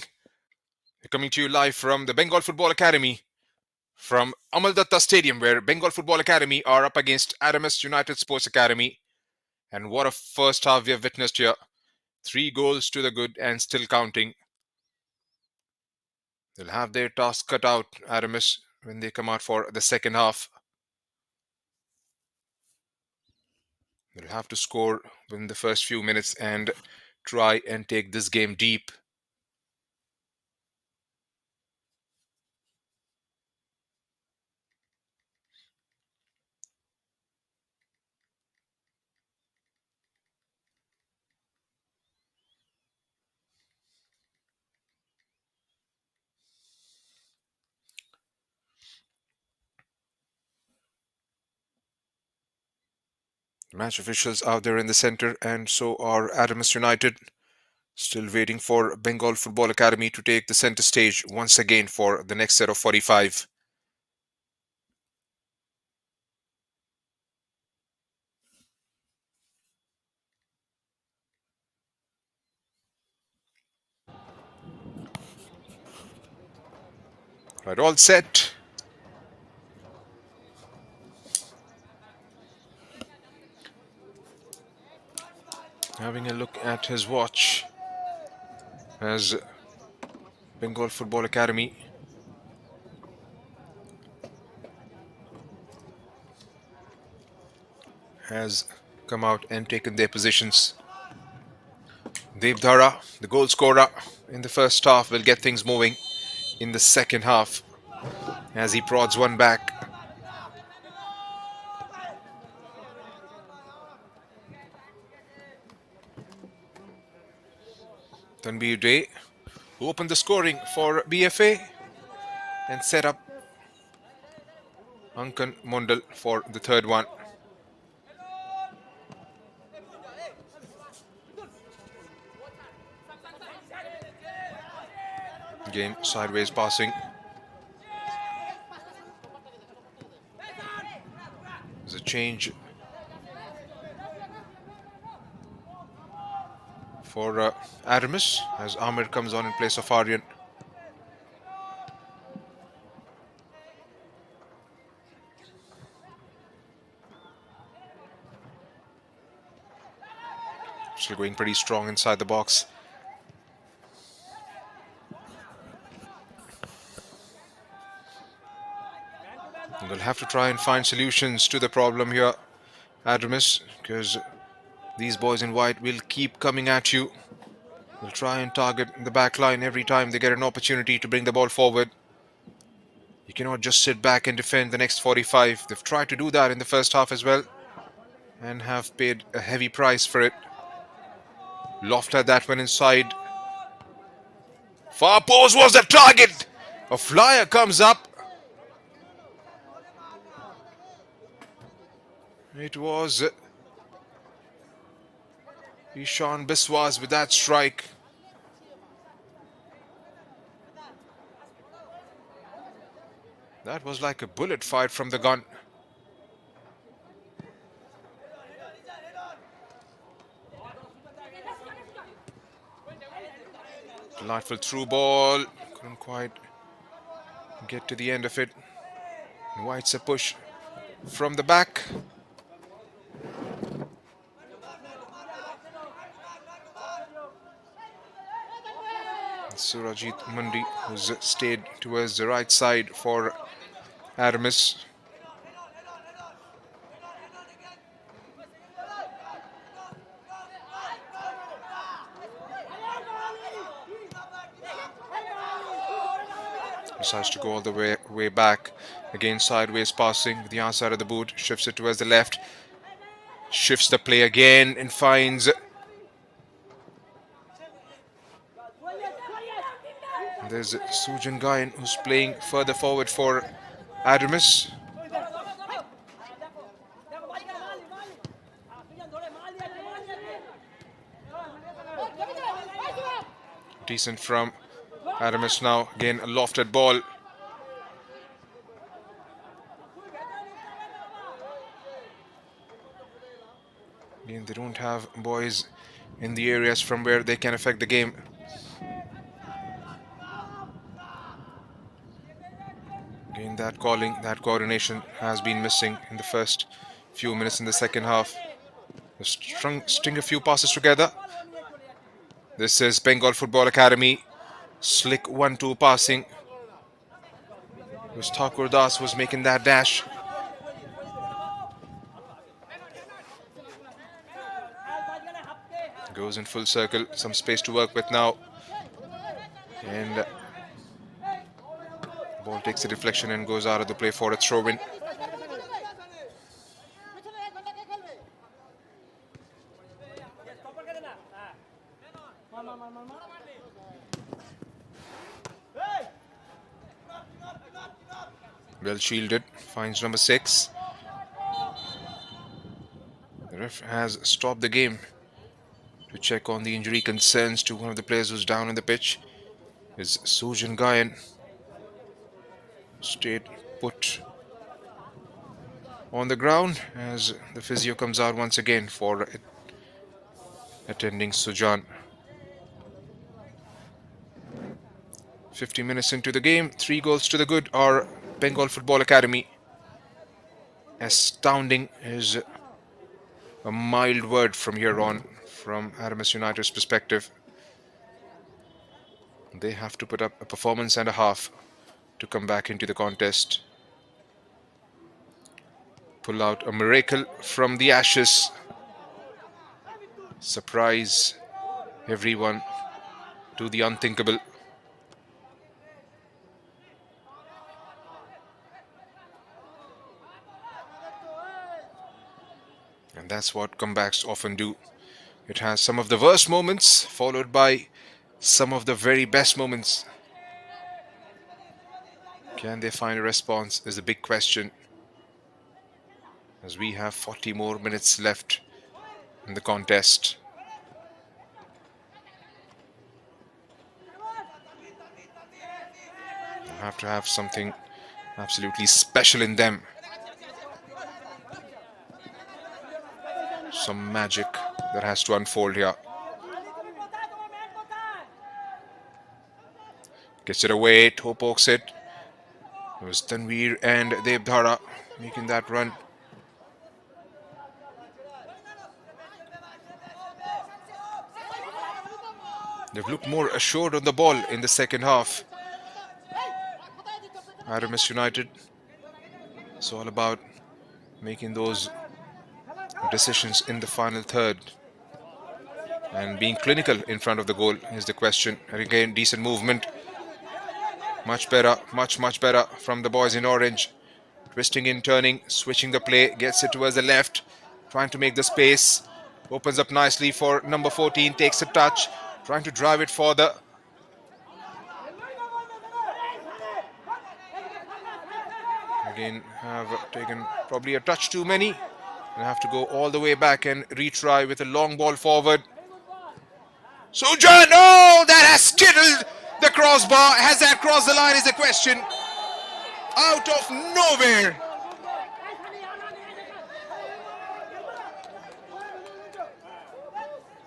We're coming to you live from the Bengal Football Academy from Amaldatta Stadium, where Bengal Football Academy are up against Adamas United Sports Academy. And what a first half we have witnessed here. 3 goals to the good and still counting. They'll have their task cut out, Adamas, when they come out for the second half. They'll have to score within the first few minutes and try and take this game deep. Match officials out there in the center, and so are Adamas United. Still waiting for Bengal Football Academy to take the center stage once again for the next set of 45. Right, all set. Having a look at his watch as Bengal Football Academy has come out and taken their positions. Devdhara, the goal scorer in the first half, will get things moving in the second half as he prods one back. Tanbir Day, who opened the scoring for BFA and set up Ankan Mondal for the third one. Game sideways passing. There's a change for Adamas as Amir comes on in place of Aryan. Still going pretty strong inside the box. And they'll have to try and find solutions to the problem here, Adamas, because these boys in white will keep coming at you. They'll try and target the back line every time they get an opportunity to bring the ball forward. You cannot just sit back and defend the next 45. They've tried to do that in the first half as well and have paid a heavy price for it. Loft had that one inside. Far post was the target. A flyer comes up. It was Ishan Biswas with that strike. That was like a bullet fired from the gun. Delightful through ball. Couldn't quite get to the end of it. White's a push from the back. Surajit Mandi, who's stayed towards the right side for Adamas. Decides to go all the way back. Again, sideways passing with the outside of the boot. Shifts it towards the left. Shifts the play again and finds. There's Sujan Gayan who's playing further forward for Adamas. Decent from Adamas now. Again, a lofted ball. Again, They don't have boys in the areas from where they can affect the game. Again, that calling, that coordination has been missing in the first few minutes in the second half. They've string a few passes together. This is Bengal Football Academy. Slick 1-2 passing. It was Thakur Das was making that dash. Goes in full circle. Some space to work with now. And ball takes a deflection and goes out of the play for a throw-in. Well shielded. Finds number 6. The ref has stopped the game to check on the injury concerns to one of the players who's down on the pitch. Is Sujan Gayan. Stayed put on the ground as the physio comes out once again for attending Sujan. 50 minutes into the game, 3 goals to the good are Bengal Football Academy. Astounding is a mild word from here on, from Adamas United's perspective. They have to put up a performance and a half to come back into the contest. Pull out a miracle from the ashes. Surprise everyone, do the unthinkable. And that's what comebacks often do. It has some of the worst moments followed by some of the very best moments. Can they find a response is the big question, as we have 40 more minutes left in the contest. You have to have something absolutely special in them. Some magic that has to unfold here. Gets it away, toe pokes it. It was Tanveer and Devdhara making that run. They've looked more assured on the ball in the second half. Adamas United, it's all about making those decisions in the final third. And being clinical in front of the goal is the question. And again, decent movement. Much better, much better from the boys in orange. Twisting in, turning, switching the play, gets it towards the left, trying to make the space. Opens up nicely for number 14, takes a touch, trying to drive it further. Again, have taken probably a touch too many. And have to go all the way back and retry with a long ball forward. Sujan, oh, that has skittled the crossbar. Has that crossed the line is the question. Out of nowhere.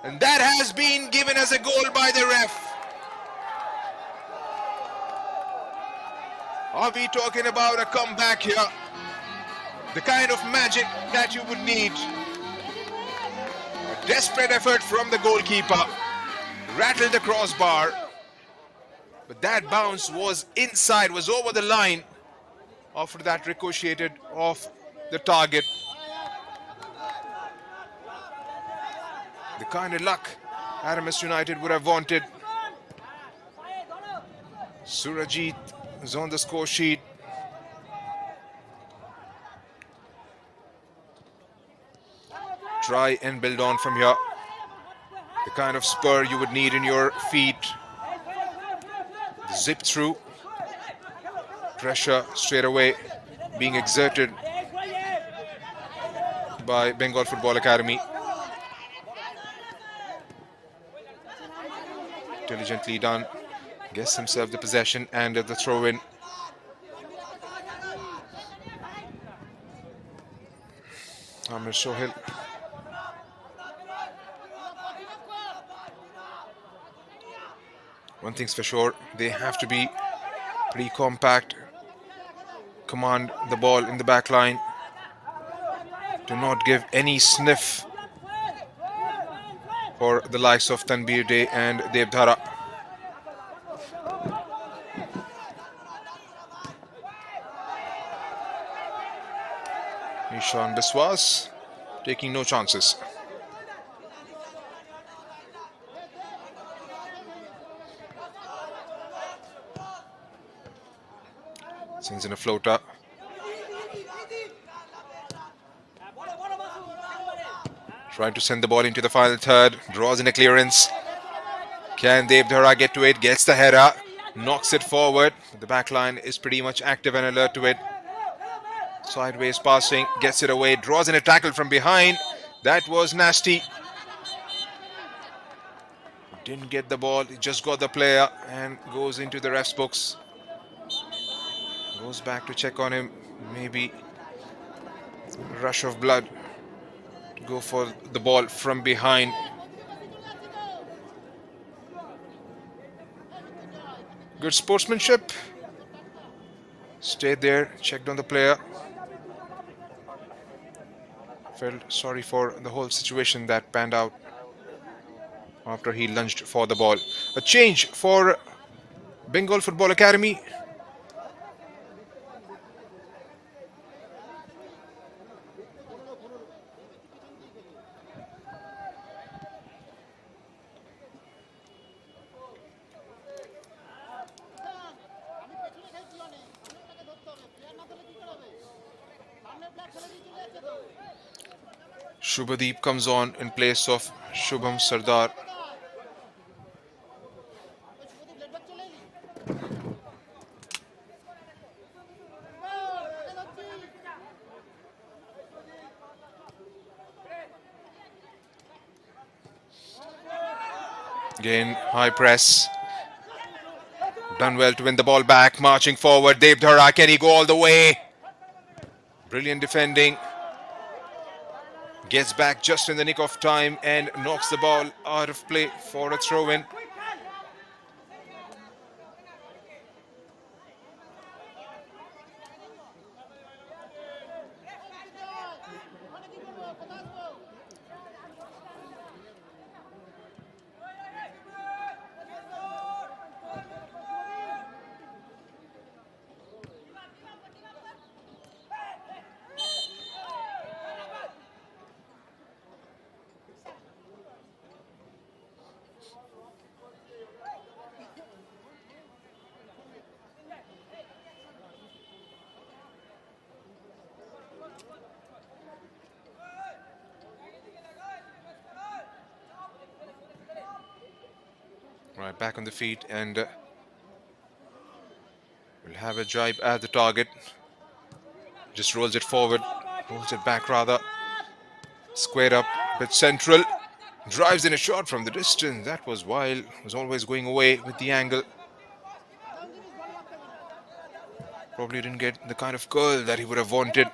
And that has been given as a goal by the ref. Are we talking about a comeback here? The kind of magic that you would need. A desperate effort from the goalkeeper. Rattled the crossbar. But that bounce was inside, was over the line. After that ricocheted off the target. The kind of luck Adamas United would have wanted. Surajit is on the score sheet. Try and build on from here. The kind of spur you would need in your feet. Zip through. Pressure straight away being exerted by Bengal Football Academy. Diligently done. Gets himself the possession and the throw in. Amir Sohail One thing's for sure, they have to be pretty compact, command the ball in the back line, do not give any sniff for the likes of Tanbir Day and Devdhara. Ishan Biswas taking no chances. Sends in a floater. Trying to send the ball into the final third. Draws in a clearance. Can Devdhara get to it? Gets the header. Knocks it forward. The back line is pretty much active and alert to it. Sideways passing. Gets it away. Draws in a tackle from behind. That was nasty. Didn't get the ball. He just got the player and goes into the ref's books. Goes back to check on him. Maybe rush of blood. Go for the ball from behind. Good sportsmanship. Stayed there, checked on the player. Felt sorry for the whole situation that panned out after he lunged for the ball. A change for Bengal Football Academy. Shubhadeep comes on in place of Shubham Sardar. Again, high press. Done well to win the ball back. Marching forward. Devdhara, can he go all the way? Brilliant defending. Gets back just in the nick of time and knocks the ball out of play for a throw-in. Right, back on the feet and will have a drive at the target. Just rolls it forward, rolls it back rather. Squared up, bit central. Drives in a shot from the distance. That was wild. Was always going away with the angle. Probably didn't get the kind of curl that he would have wanted.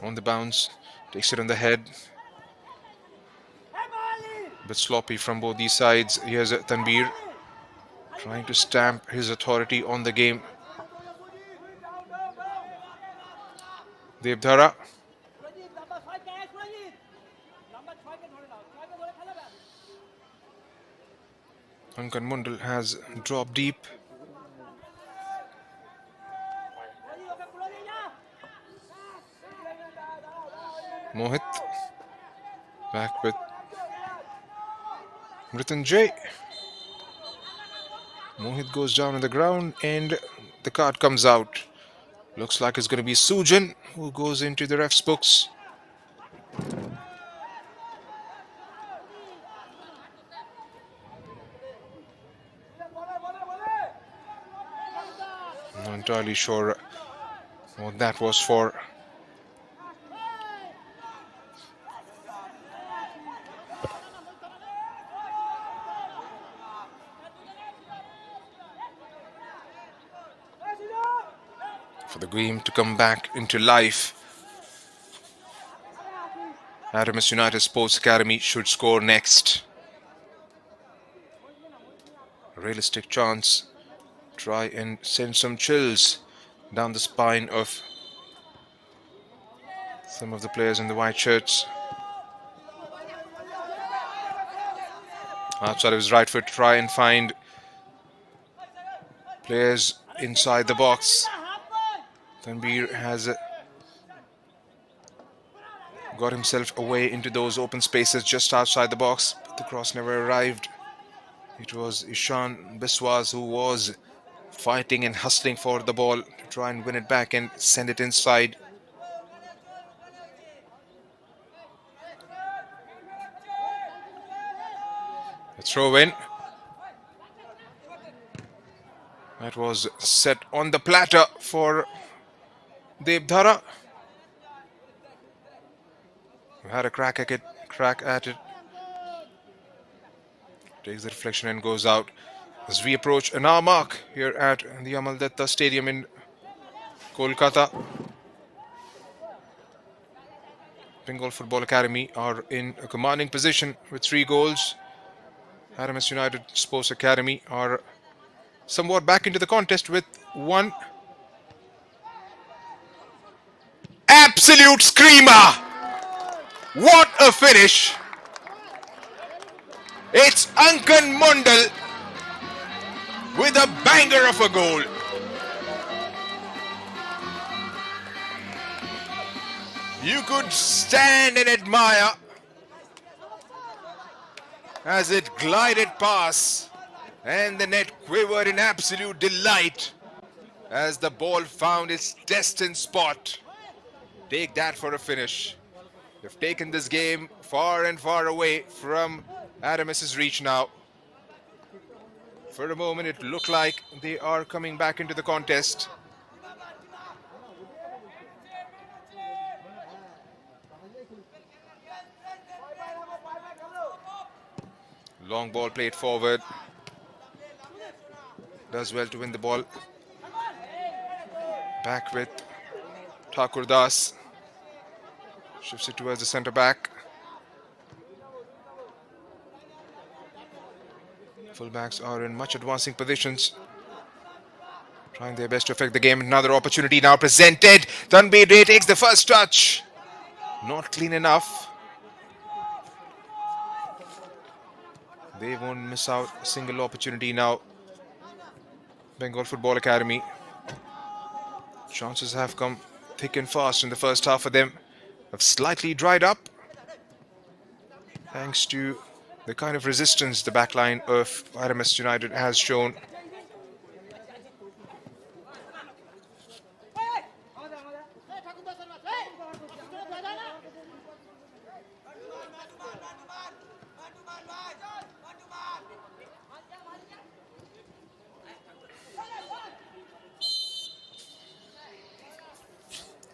On the bounce, takes it on the head. Bit sloppy from both these sides. Here's Tanbir trying to stamp his authority on the game. Devdhara. Ankan Mundal has dropped deep. Mohit back with Mrityunjay. Mohit goes down on the ground and the card comes out. Looks like it's going to be Sujan who goes into the ref's books. Not entirely sure what that was for. For the game to come back into life, Adamas United Sports Academy should score next. A realistic chance. Try and send some chills down the spine of some of the players in the white shirts. Outside of his right foot, try and find players inside the box. Tanbir has got himself away into those open spaces just outside the box, but the cross never arrived. It was Ishan Biswas who was fighting and hustling for the ball to try and win it back and send it inside. A throw in. That was set on the platter for Devdhara. Had a crack at it. Takes the deflection and goes out. As we approach an hour mark here at the Amal Datta Stadium in Kolkata, Bengal Football Academy are in a commanding position with 3 goals. Adamas United Sports Academy are somewhat back into the contest with 1. Absolute screamer! What a finish! It's Ankan Mondal with a banger of a goal. You could stand and admire as it glided past and the net quivered in absolute delight as the ball found its destined spot. Take that for a finish. They've taken this game far and far away from Adamas' reach now. For a moment, it looked like they are coming back into the contest. Long ball played forward. Does well to win the ball. Back with Thakur Das. Shifts it towards the centre back. Fullbacks are in much advancing positions, trying their best to affect the game. Another opportunity now presented. Tanbir Ray takes the first touch. Not clean enough. They won't miss out a single opportunity now. Bengal Football Academy. Chances have come thick and fast in the first half for them. Have slightly dried up thanks to the kind of resistance the backline of Adamas United has shown.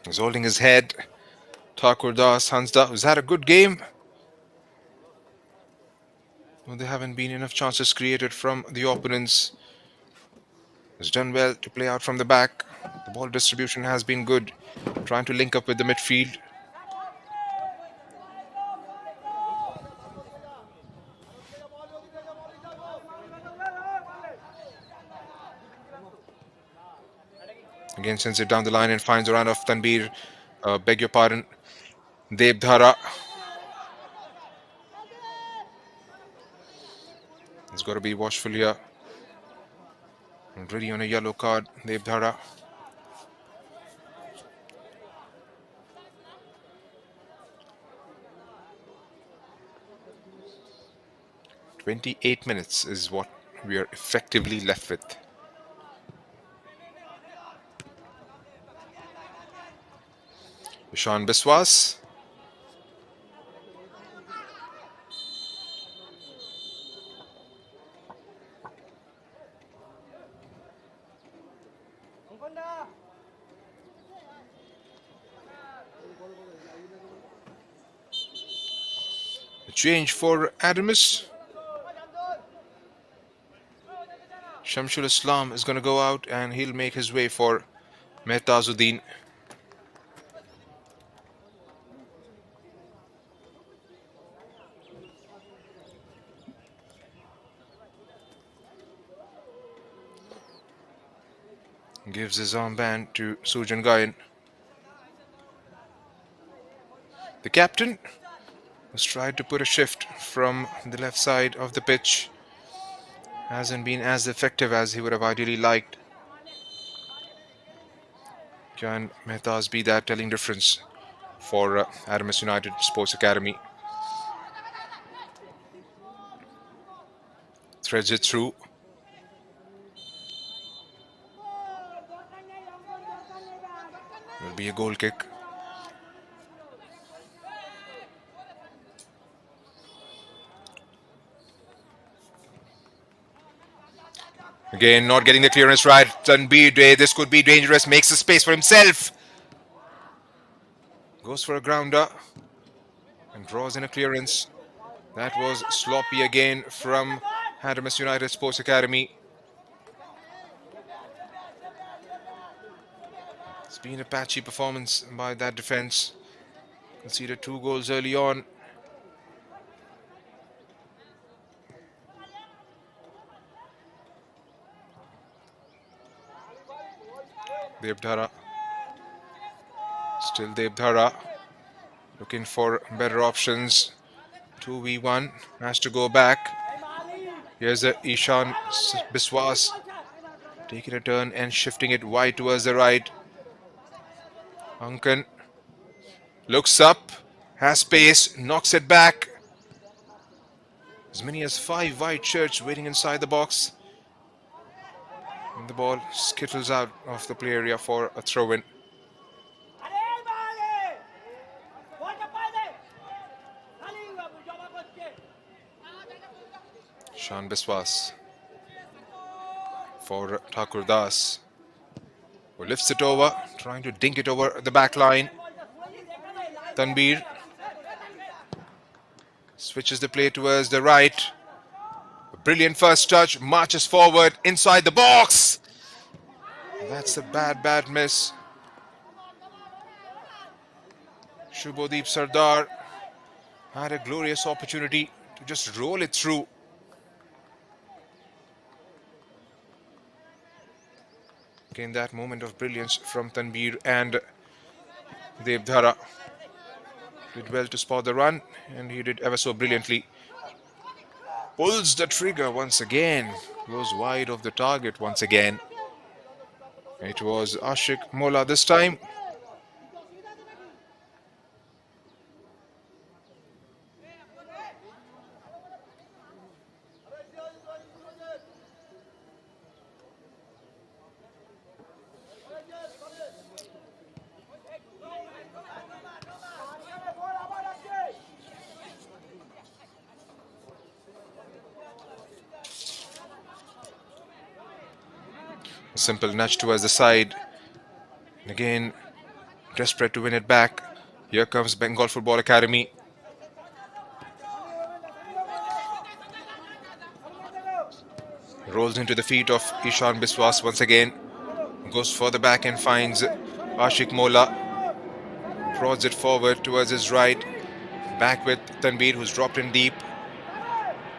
He's holding his head. Thakur Das, Hansda, who's had a good game. Well, there haven't been enough chances created from the opponents. Has done well to play out from the back. The ball distribution has been good. Trying to link up with the midfield. Again sends it down the line and finds a run of Tanbir. Beg your pardon. Devdhara. He's got to be watchful here. Already on a yellow card, Devdhara. "28 minutes is what we are effectively left with." Ishan Biswas. A change for Adamas. Shamsul Islam is going to go out and he'll make his way for Mehtazuddin. Gives his armband to Sujan Gayan. The captain has tried to put a shift from the left side of the pitch. Hasn't been as effective as he would have ideally liked. Can Mehta's be that telling difference for Adamas United Sports Academy? Threads it through. Will be a goal kick. Again, not getting the clearance right. Tanbir, this could be dangerous. Makes a space for himself. Goes for a grounder and draws in a clearance. That was sloppy again from Adamas United Sports Academy. It's been a patchy performance by that defense. Conceded 2 goals early on. Devdhara. Still Devdhara. Looking for better options. 2v1. Has to go back. Here's a Ishan Biswas. Taking a turn and shifting it wide towards the right. Ankan looks up. Has space. Knocks it back. As many as 5 white shirts waiting inside the box. And the ball skittles out of the play area for a throw-in. Shan Biswas for Thakur Das, who lifts it over, trying to dink it over the back line. Tanbir switches the play towards the right. A brilliant first touch, marches forward inside the box. That's a bad miss. Shubhodeep Sardar had a glorious opportunity to just roll it through. Again, that moment of brilliance from Tanbir and Devdhara. Did well to spot the run, and he did ever so brilliantly. Pulls the trigger once again. Goes wide of the target once again. It was Ashik Mola this time. A simple nudge towards the side. And again, desperate to win it back. Here comes Bengal Football Academy. Rolls into the feet of Ishan Biswas once again. Goes further back and finds Ashik Mola. Prods it forward towards his right. Back with Tanbir, who's dropped in deep.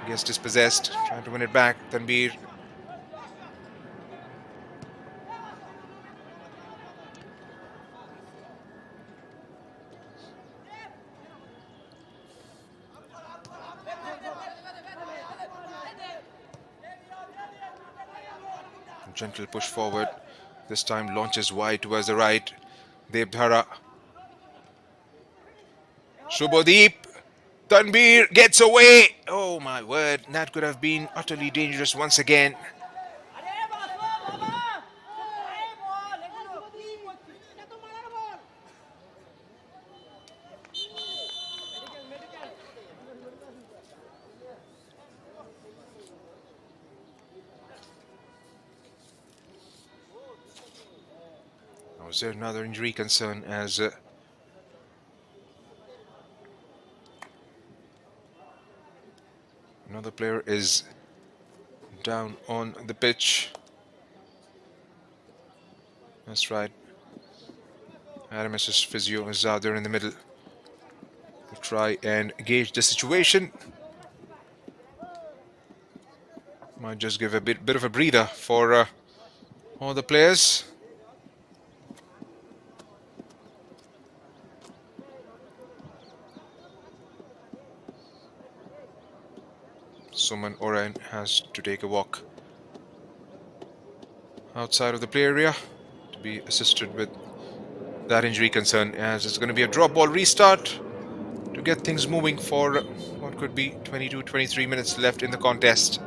Gets dispossessed. Trying to win it back. Tanbir. Gentle push forward. This time launches wide towards the right. Devdhara. Shubhodeep. Tanbir gets away. Oh my word. That could have been utterly dangerous once again. Was there another injury concern as another player is down on the pitch? That's right. Adamas' physio is out there in the middle to try and gauge the situation. Might just give a bit of a breather for all the players. Suman Oren has to take a walk outside of the play area to be assisted with that injury concern, as it's going to be a drop ball restart to get things moving for what could be 22-23 minutes left in the contest.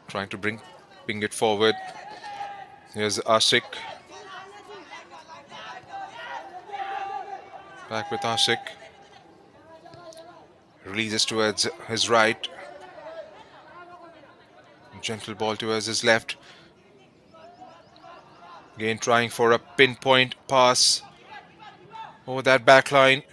Trying to bring it forward. Here's Ashik. Back with Ashik. Releases towards his right. Gentle ball towards his left. Again trying for a pinpoint pass over that back line.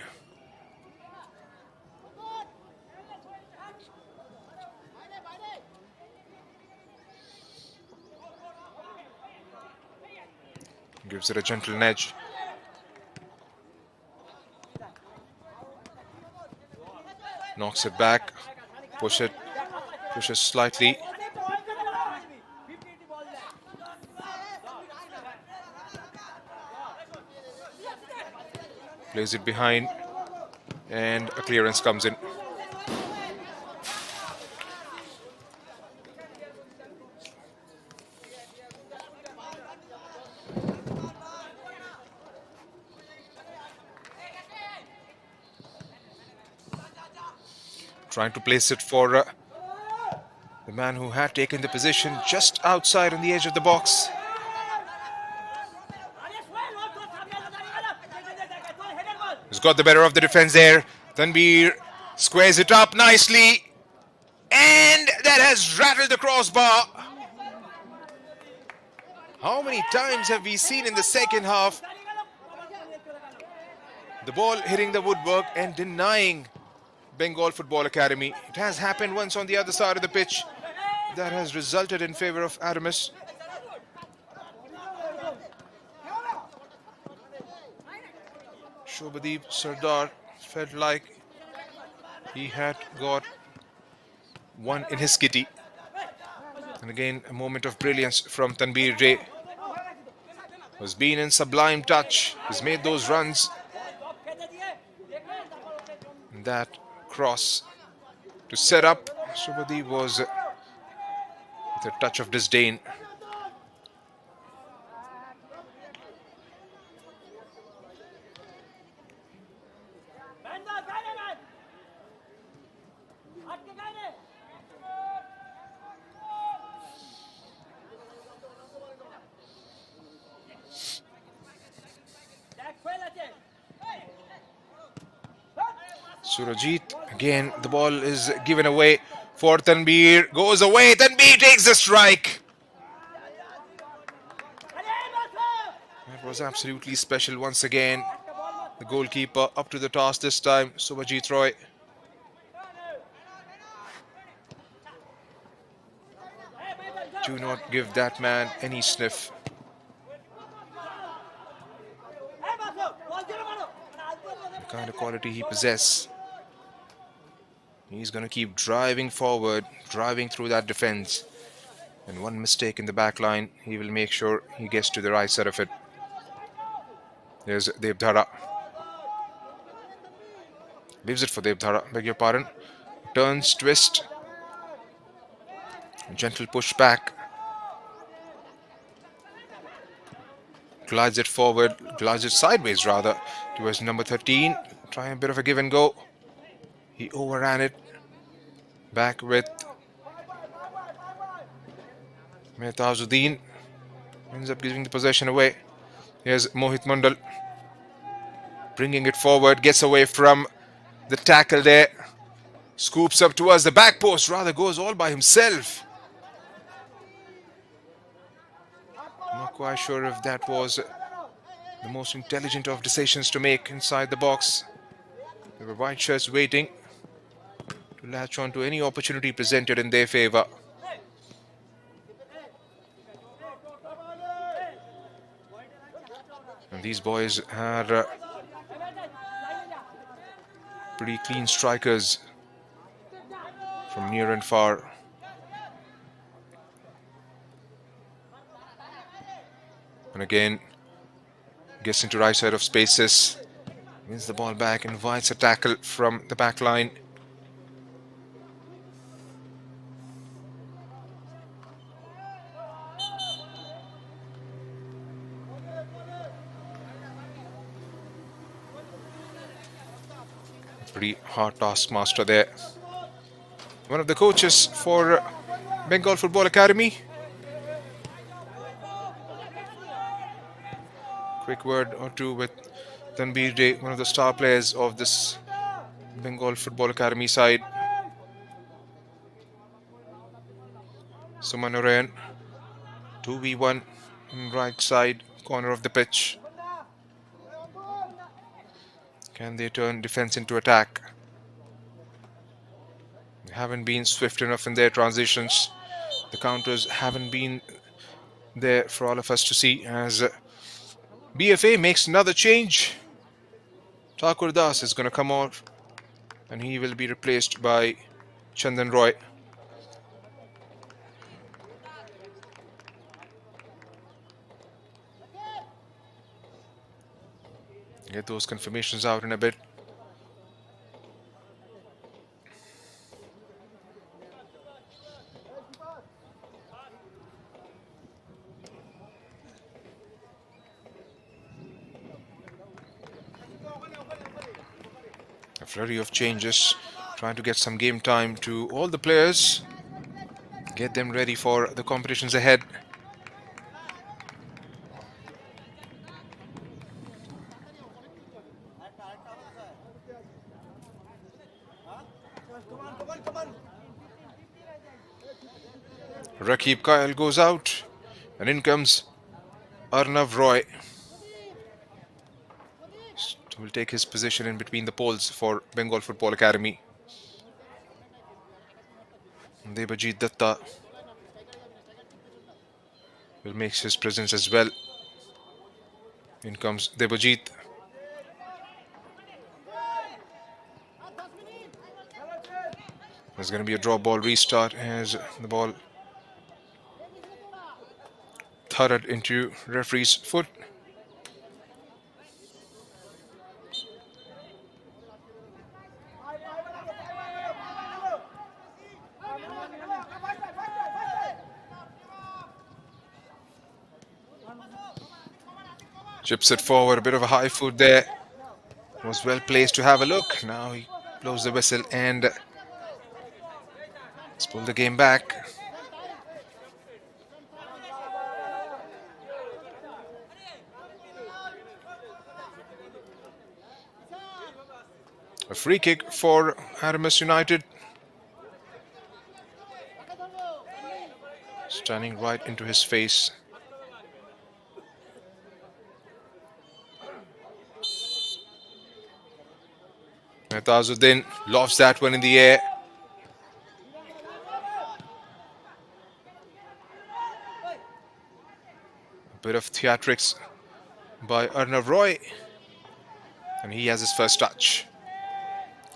Gives it a gentle nudge. Knocks it back. Pushes slightly. Plays it behind. And a clearance comes in. Trying to place it for the man who had taken the position just outside on the edge of the box. He's got the better of the defense there. Tanbir squares it up nicely. And that has rattled the crossbar. How many times have we seen in the second half the ball hitting the woodwork and denying Bengal Football Academy? It has happened once on the other side of the pitch. That has resulted in favor of Adamas. Shobhadeep Sardar felt like he had got one in his kitty. And again, a moment of brilliance from Tanbir Ray. Has been in sublime touch. Has made those runs. And that cross to set up Shobhadeep was with a touch of disdain. Surajit, again, the ball is given away for Tanbir. Goes away. Tanbir takes the strike. That was absolutely special once again. The goalkeeper up to the task this time, Subhajit Roy. Do not give that man any sniff. The kind of quality he possesses. He's going to keep driving forward, driving through that defense. And one mistake in the back line, he will make sure he gets to the right side of it. There's Devdhara. Leaves it for Devdhara, beg your pardon. Turns, twist. Gentle push back. Glides it forward, glides it sideways rather, towards number 13. Trying a bit of a give and go. He overran it. Back with Mehtazuddin ends up giving the possession away. Here's Mohit Mandal bringing it forward, gets away from the tackle there, scoops up towards the back post, rather goes all by himself. Not quite sure if that was the most intelligent of decisions to make inside the box. There were white shirts waiting to latch on to any opportunity presented in their favor. And these boys are pretty clean strikers from near and far. And again, gets into right side of spaces, wins the ball back, invites a tackle from the back line. Pretty hard taskmaster there. One of the coaches for Bengal Football Academy. Quick word or two with Tanbir Day, one of the star players of this Bengal Football Academy side. Suman 2v1 right side corner of the pitch. Can they turn defense into attack? They haven't been swift enough in their transitions. The counters haven't been there for all of us to see as BFA makes another change. Thakur Das is going to come off and he will be replaced by Chandan Roy. Get those confirmations out in a bit. A flurry of changes, trying to get some game time to all the players, get them ready for the competitions ahead. Rakib Kyle goes out and in comes Arnav Roy. Will take his position in between the poles for Bengal Football Academy. Debajit Datta will make his presence as well. In comes Debajit. There's going to be a drop ball restart as the ball thudded into referee's foot. Chips it forward, a bit of a high foot there. Was well placed to have a look. Now he blows the whistle and let's pull the game back. A free kick for Adamas United. Standing right into his face. Mehtazuddin lofts that one in the air. A bit of theatrics by Arnav Roy. And he has his first touch.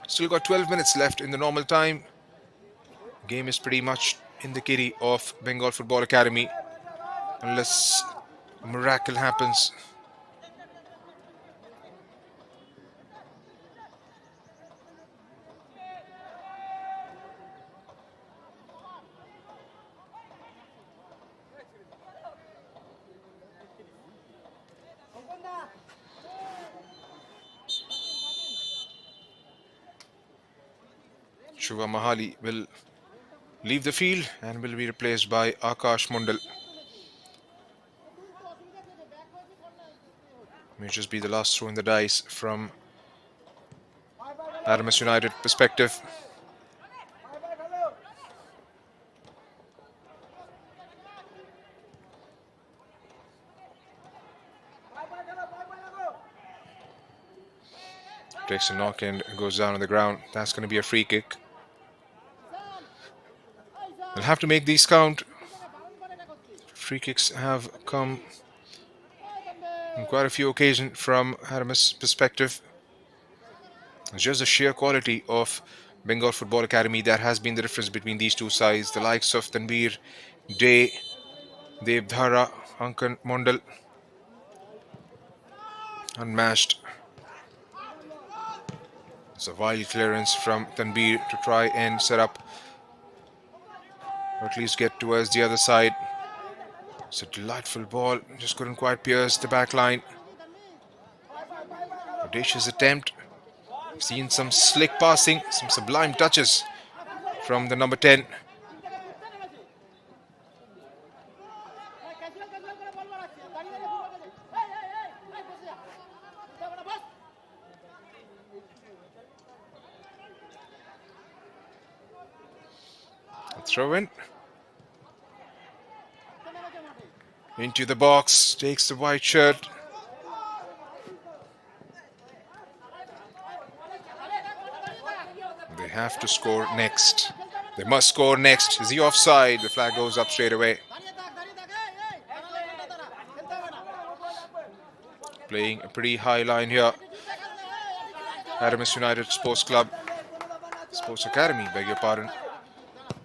Still got 12 minutes left in the normal time. Game is pretty much in the kitty of Bengal Football Academy. Unless a miracle happens. Shubha Mahali will leave the field and will be replaced by Akash Mundal. May just be the last throw in the dice from Adamas United perspective. Takes a knock and goes down on the ground. That's going to be a free kick. They'll have to make these count. Free kicks have come on quite a few occasions from Adamas' perspective. It's just the sheer quality of Bengal Football Academy that has been the difference between these two sides. The likes of Tanveer, Day, Devdhara, Ankan Mondal, unmatched. It's a wild clearance from Tanveer to try and set up, or at least get towards the other side. It's a delightful ball, just couldn't quite pierce the back line. Audacious attempt. Seen some slick passing, some sublime touches from the number 10. Throw in. Into the box, takes the white shirt. They have to score next. They must score next. Is he offside? The flag goes up straight away. Playing a pretty high line here. Adamas United Sports Club, Sports Academy, beg your pardon.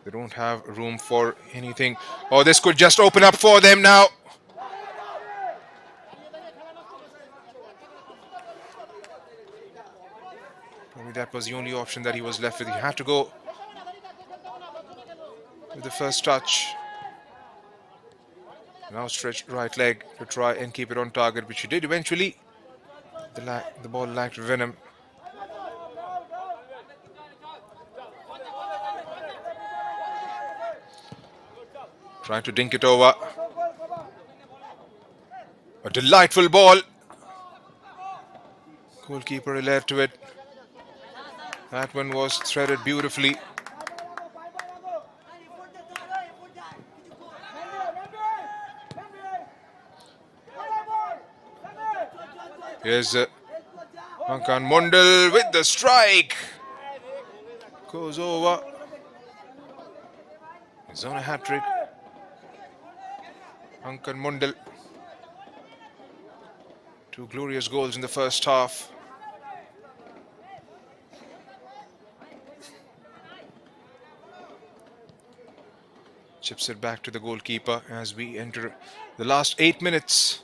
They don't have room for anything. Oh, this could just open up for them now. Probably that was the only option that he was left with. He had to go with the first touch. Now stretched right leg to try and keep it on target, which he did eventually. The ball lacked venom. Trying to dink it over. A delightful ball. Goalkeeper led to it. That one was threaded beautifully. Here's Ankan Mondal with the strike. Goes over. He's on a hat-trick. Ankan Mondal. 2 glorious goals in the first half. Chips it back to the goalkeeper as we enter the last 8 minutes.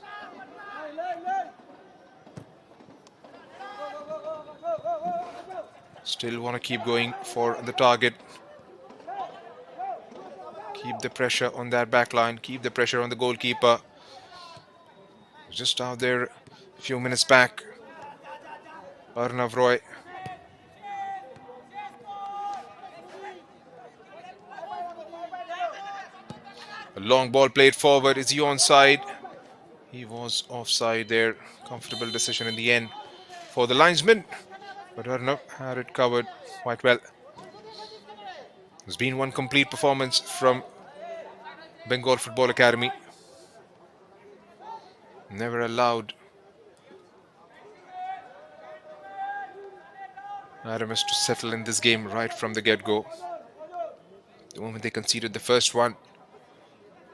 Still want to keep going for the target. Keep the pressure on that back line. Keep the pressure on the goalkeeper. Just out there a few minutes back. Arnav Roy. A long ball played forward. Is he onside? He was offside there. Comfortable decision in the end for the linesman. But Arnav had it covered quite well. There's been one complete performance from Bengal Football Academy. Never allowed Adamas to settle in this game right from the get-go. The moment they conceded the first one,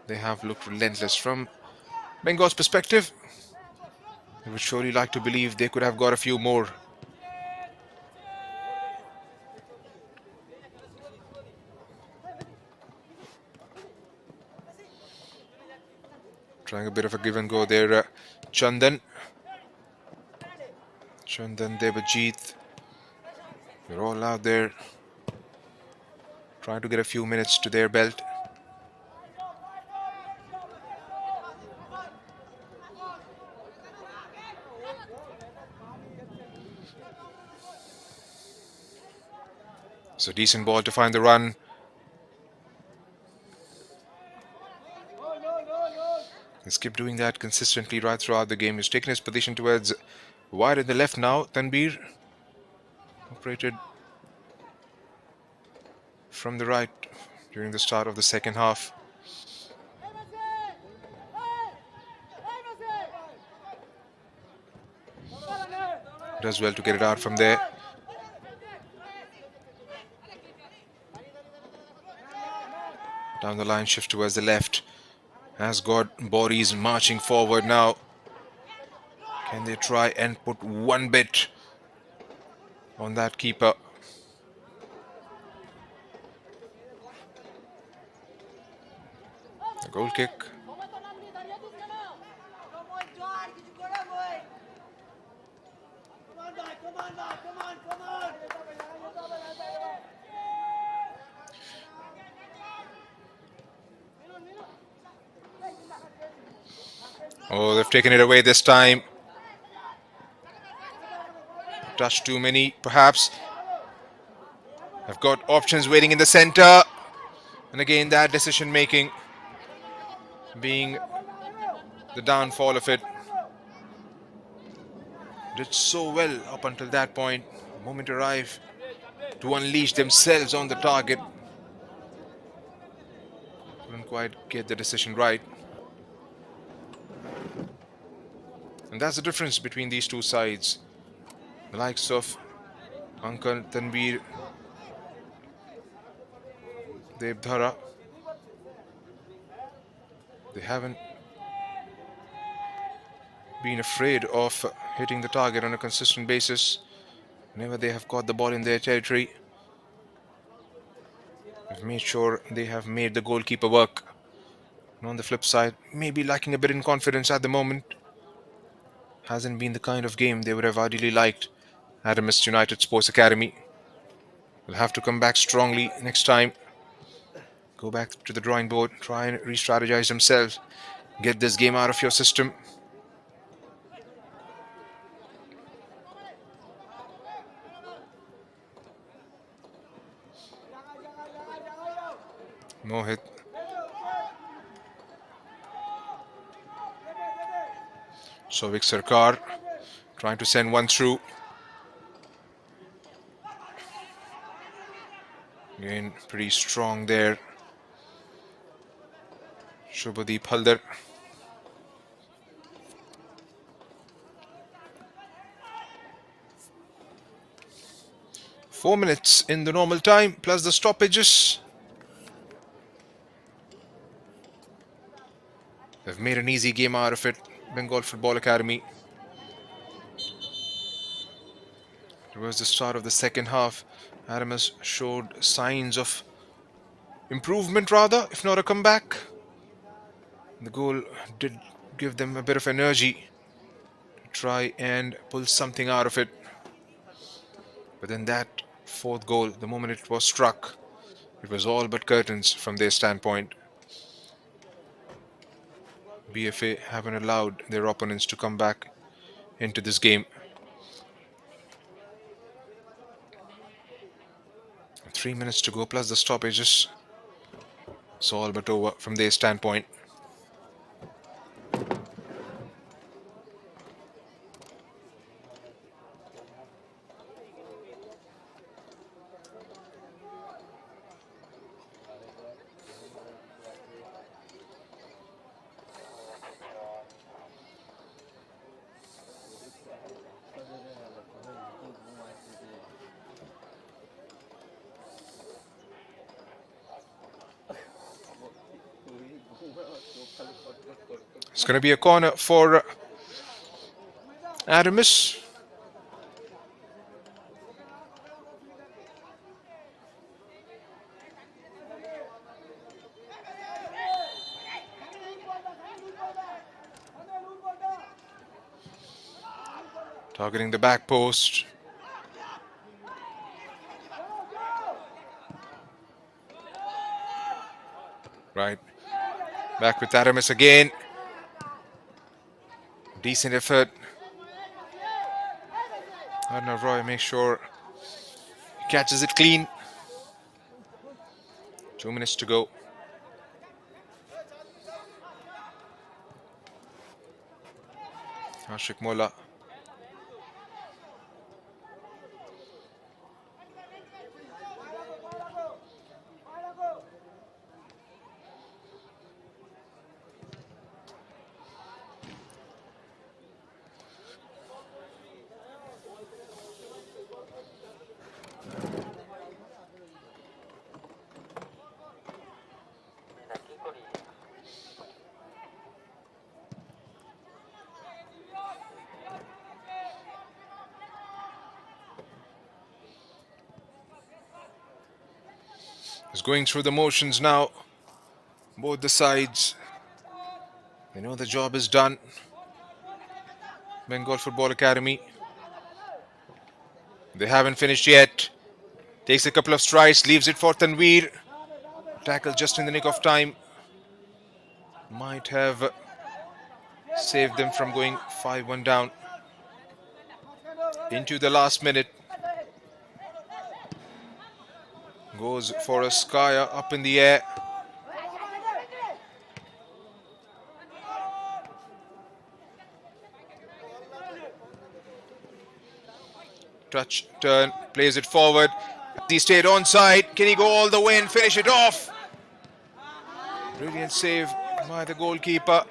they have looked relentless. From Bengal's perspective, they would surely like to believe they could have got a few more. Trying a bit of a give and go there. Chandan, Devajit. They're all out there trying to get a few minutes to their belt. It's a decent ball to find the run. He's kept doing that consistently right throughout the game. He's taken his position towards wide in the left now. Tanbir operated from the right during the start of the second half. Does well to get it out from there. Down the line, shift towards the left. Has got Boris marching forward now. Can they try and put one bit on that keeper? A goal kick. Oh, they've taken it away this time. Touch too many, perhaps. I've got options waiting in the center. And again, that decision making being the downfall of it. Did so well up until that point. The moment arrived to unleash themselves on the target. Couldn't quite get the decision right. And that's the difference between these two sides. The likes of Uncle Tanveer, Devdhara, they haven't been afraid of hitting the target on a consistent basis. Whenever they have got the ball in their territory, they've made sure they have made the goalkeeper work. And on the flip side, maybe lacking a bit in confidence at the moment. Hasn't been the kind of game they would have ideally liked. Adamas United Sports Academy will have to come back strongly next time. Go back to the drawing board, try and re-strategize themselves. Get this game out of your system. Mohit. Sovik Sarkar trying to send one through. Again, pretty strong there. Shubhadeep Haldar. Four minutes in the normal time, plus the stoppages. They've made an easy game out of it. Bengal Football Academy. Towards the start of the second half, Adamas showed signs of improvement rather, if not a comeback. The goal did give them a bit of energy to try and pull something out of it. But then that fourth goal, the moment it was struck, it was all but curtains from their standpoint. BFA haven't allowed their opponents to come back into this game. 3 minutes to go plus the stoppages. It's all but over from their standpoint. It's going to be a corner for Adamas. Targeting the back post. Right. Back with Adamas again. Decent effort. Arnav Roy makes sure he catches it clean. 2 minutes to go. Ashik Mola. Is going through the motions now. Both the sides. They know the job is done. Bengal Football Academy. They haven't finished yet. Takes a couple of strides, leaves it for Tanveer. Tackle just in the nick of time. Might have saved them from going 5-1 down. Into the last minute. Goes for a Skaya up in the air. Touch, turn, plays it forward. He stayed onside. Can he go all the way and finish it off? Brilliant save by the goalkeeper.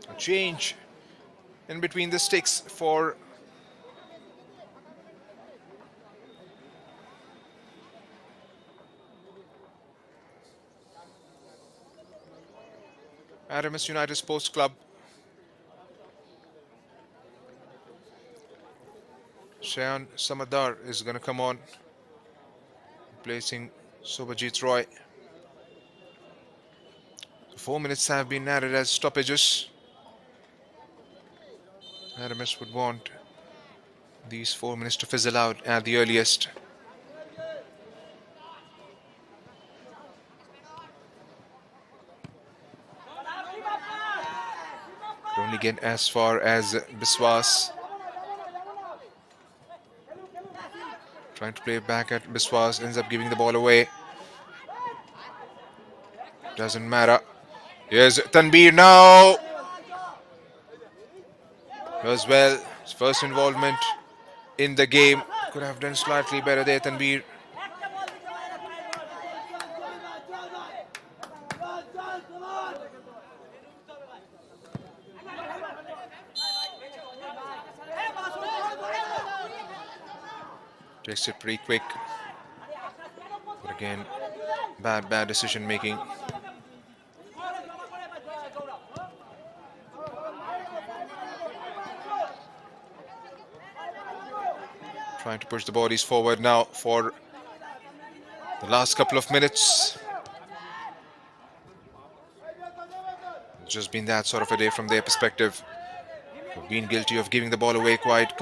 A change in between the sticks for Adamas United Sports Club. Shayan Samadar is going to come on, replacing Sobhajit Roy. 4 minutes have been added as stoppages. Adamas would want these 4 minutes to fizzle out at the earliest. Could only get as far as Biswas. Trying to play it back at Biswas, ends up giving the ball away. Doesn't matter. Here's Tanveer now. Does well. His first involvement in the game. Could have done slightly better there, Tanveer. Takes it pretty quick. But again, bad decision making. Trying to push the bodies forward now for the last couple of minutes. It's just been that sort of a day from their perspective. They've been guilty of giving the ball away quite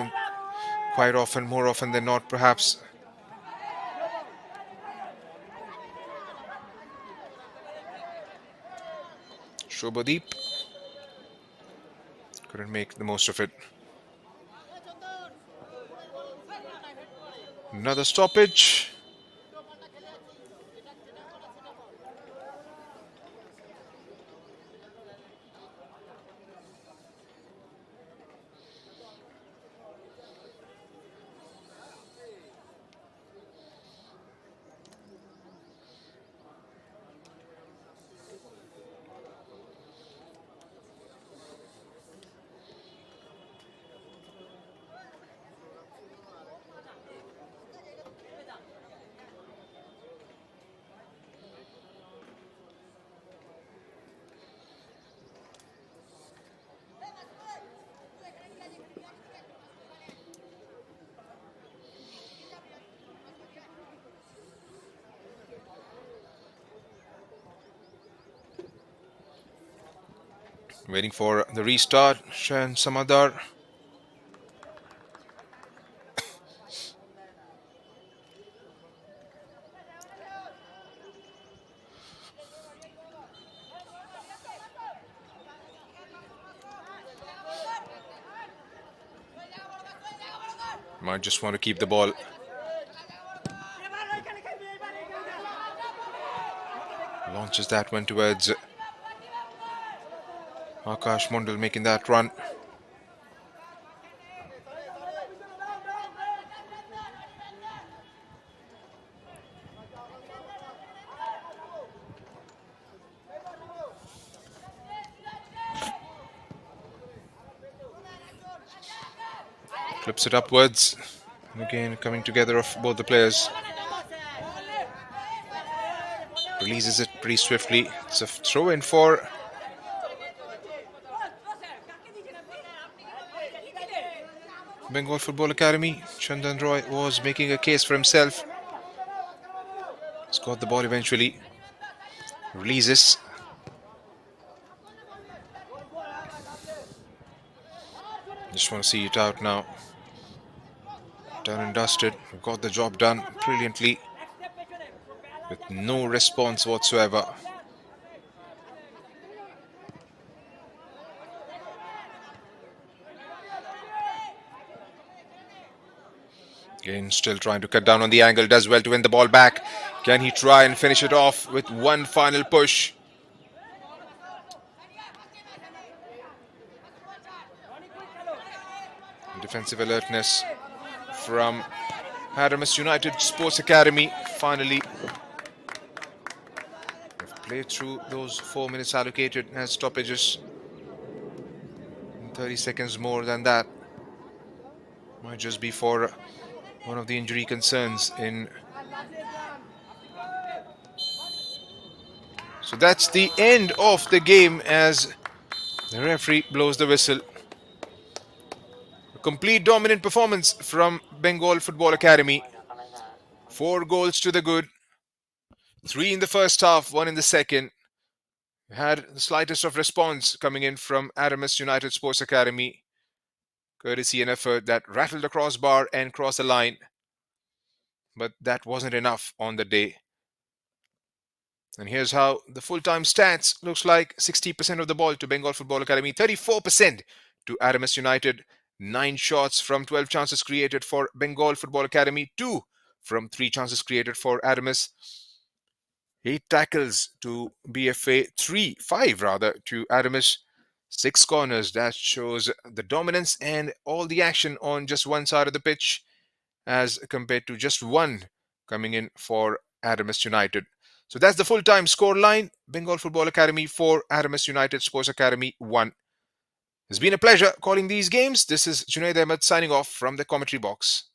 often, more often than not, perhaps. Shobhadeep couldn't make the most of it. Another stoppage. Waiting for the restart. Shayan Samadar. Might just want to keep the ball. Launches that one towards Akash Mondal making that run. Clips it upwards. And again, coming together of both the players. Releases it pretty swiftly. It's a throw in for Bengal Football Academy. Chandan Roy was making a case for himself. He's got the ball eventually. Releases. Just want to see it out now. Done and dusted. Got the job done brilliantly. With no response whatsoever. Again, still trying to cut down on the angle. Does well to win the ball back. Can he try and finish it off with one final push? Defensive alertness from Adamas United Sports Academy. Finally, they've played through those 4 minutes allocated as stoppages. 30 seconds more than that. Might just be for one of the injury concerns in. So that's the end of the game as the referee blows the whistle. A complete dominant performance from Bengal Football Academy. 4 goals to the good. 3 in the first half, 1 in the second. Had the slightest of response coming in from Adamas United Sports Academy. Courtesy and effort that rattled the crossbar and crossed the line. But that wasn't enough on the day. And here's how the full-time stats looks like. 60% of the ball to Bengal Football Academy, 34% to Adamas United. 9 shots from 12 chances created for Bengal Football Academy, 2 from 3 chances created for Adamas. 8 tackles to BFA, 5 rather to Adamas. 6 corners. That shows the dominance and all the action on just one side of the pitch as compared to just 1 coming in for Adamas United. So that's the full-time score line. Bengal Football Academy 4, Adamas United Sports Academy 1. It's been a pleasure calling these games. This is Junaid Ahmed signing off from the commentary box.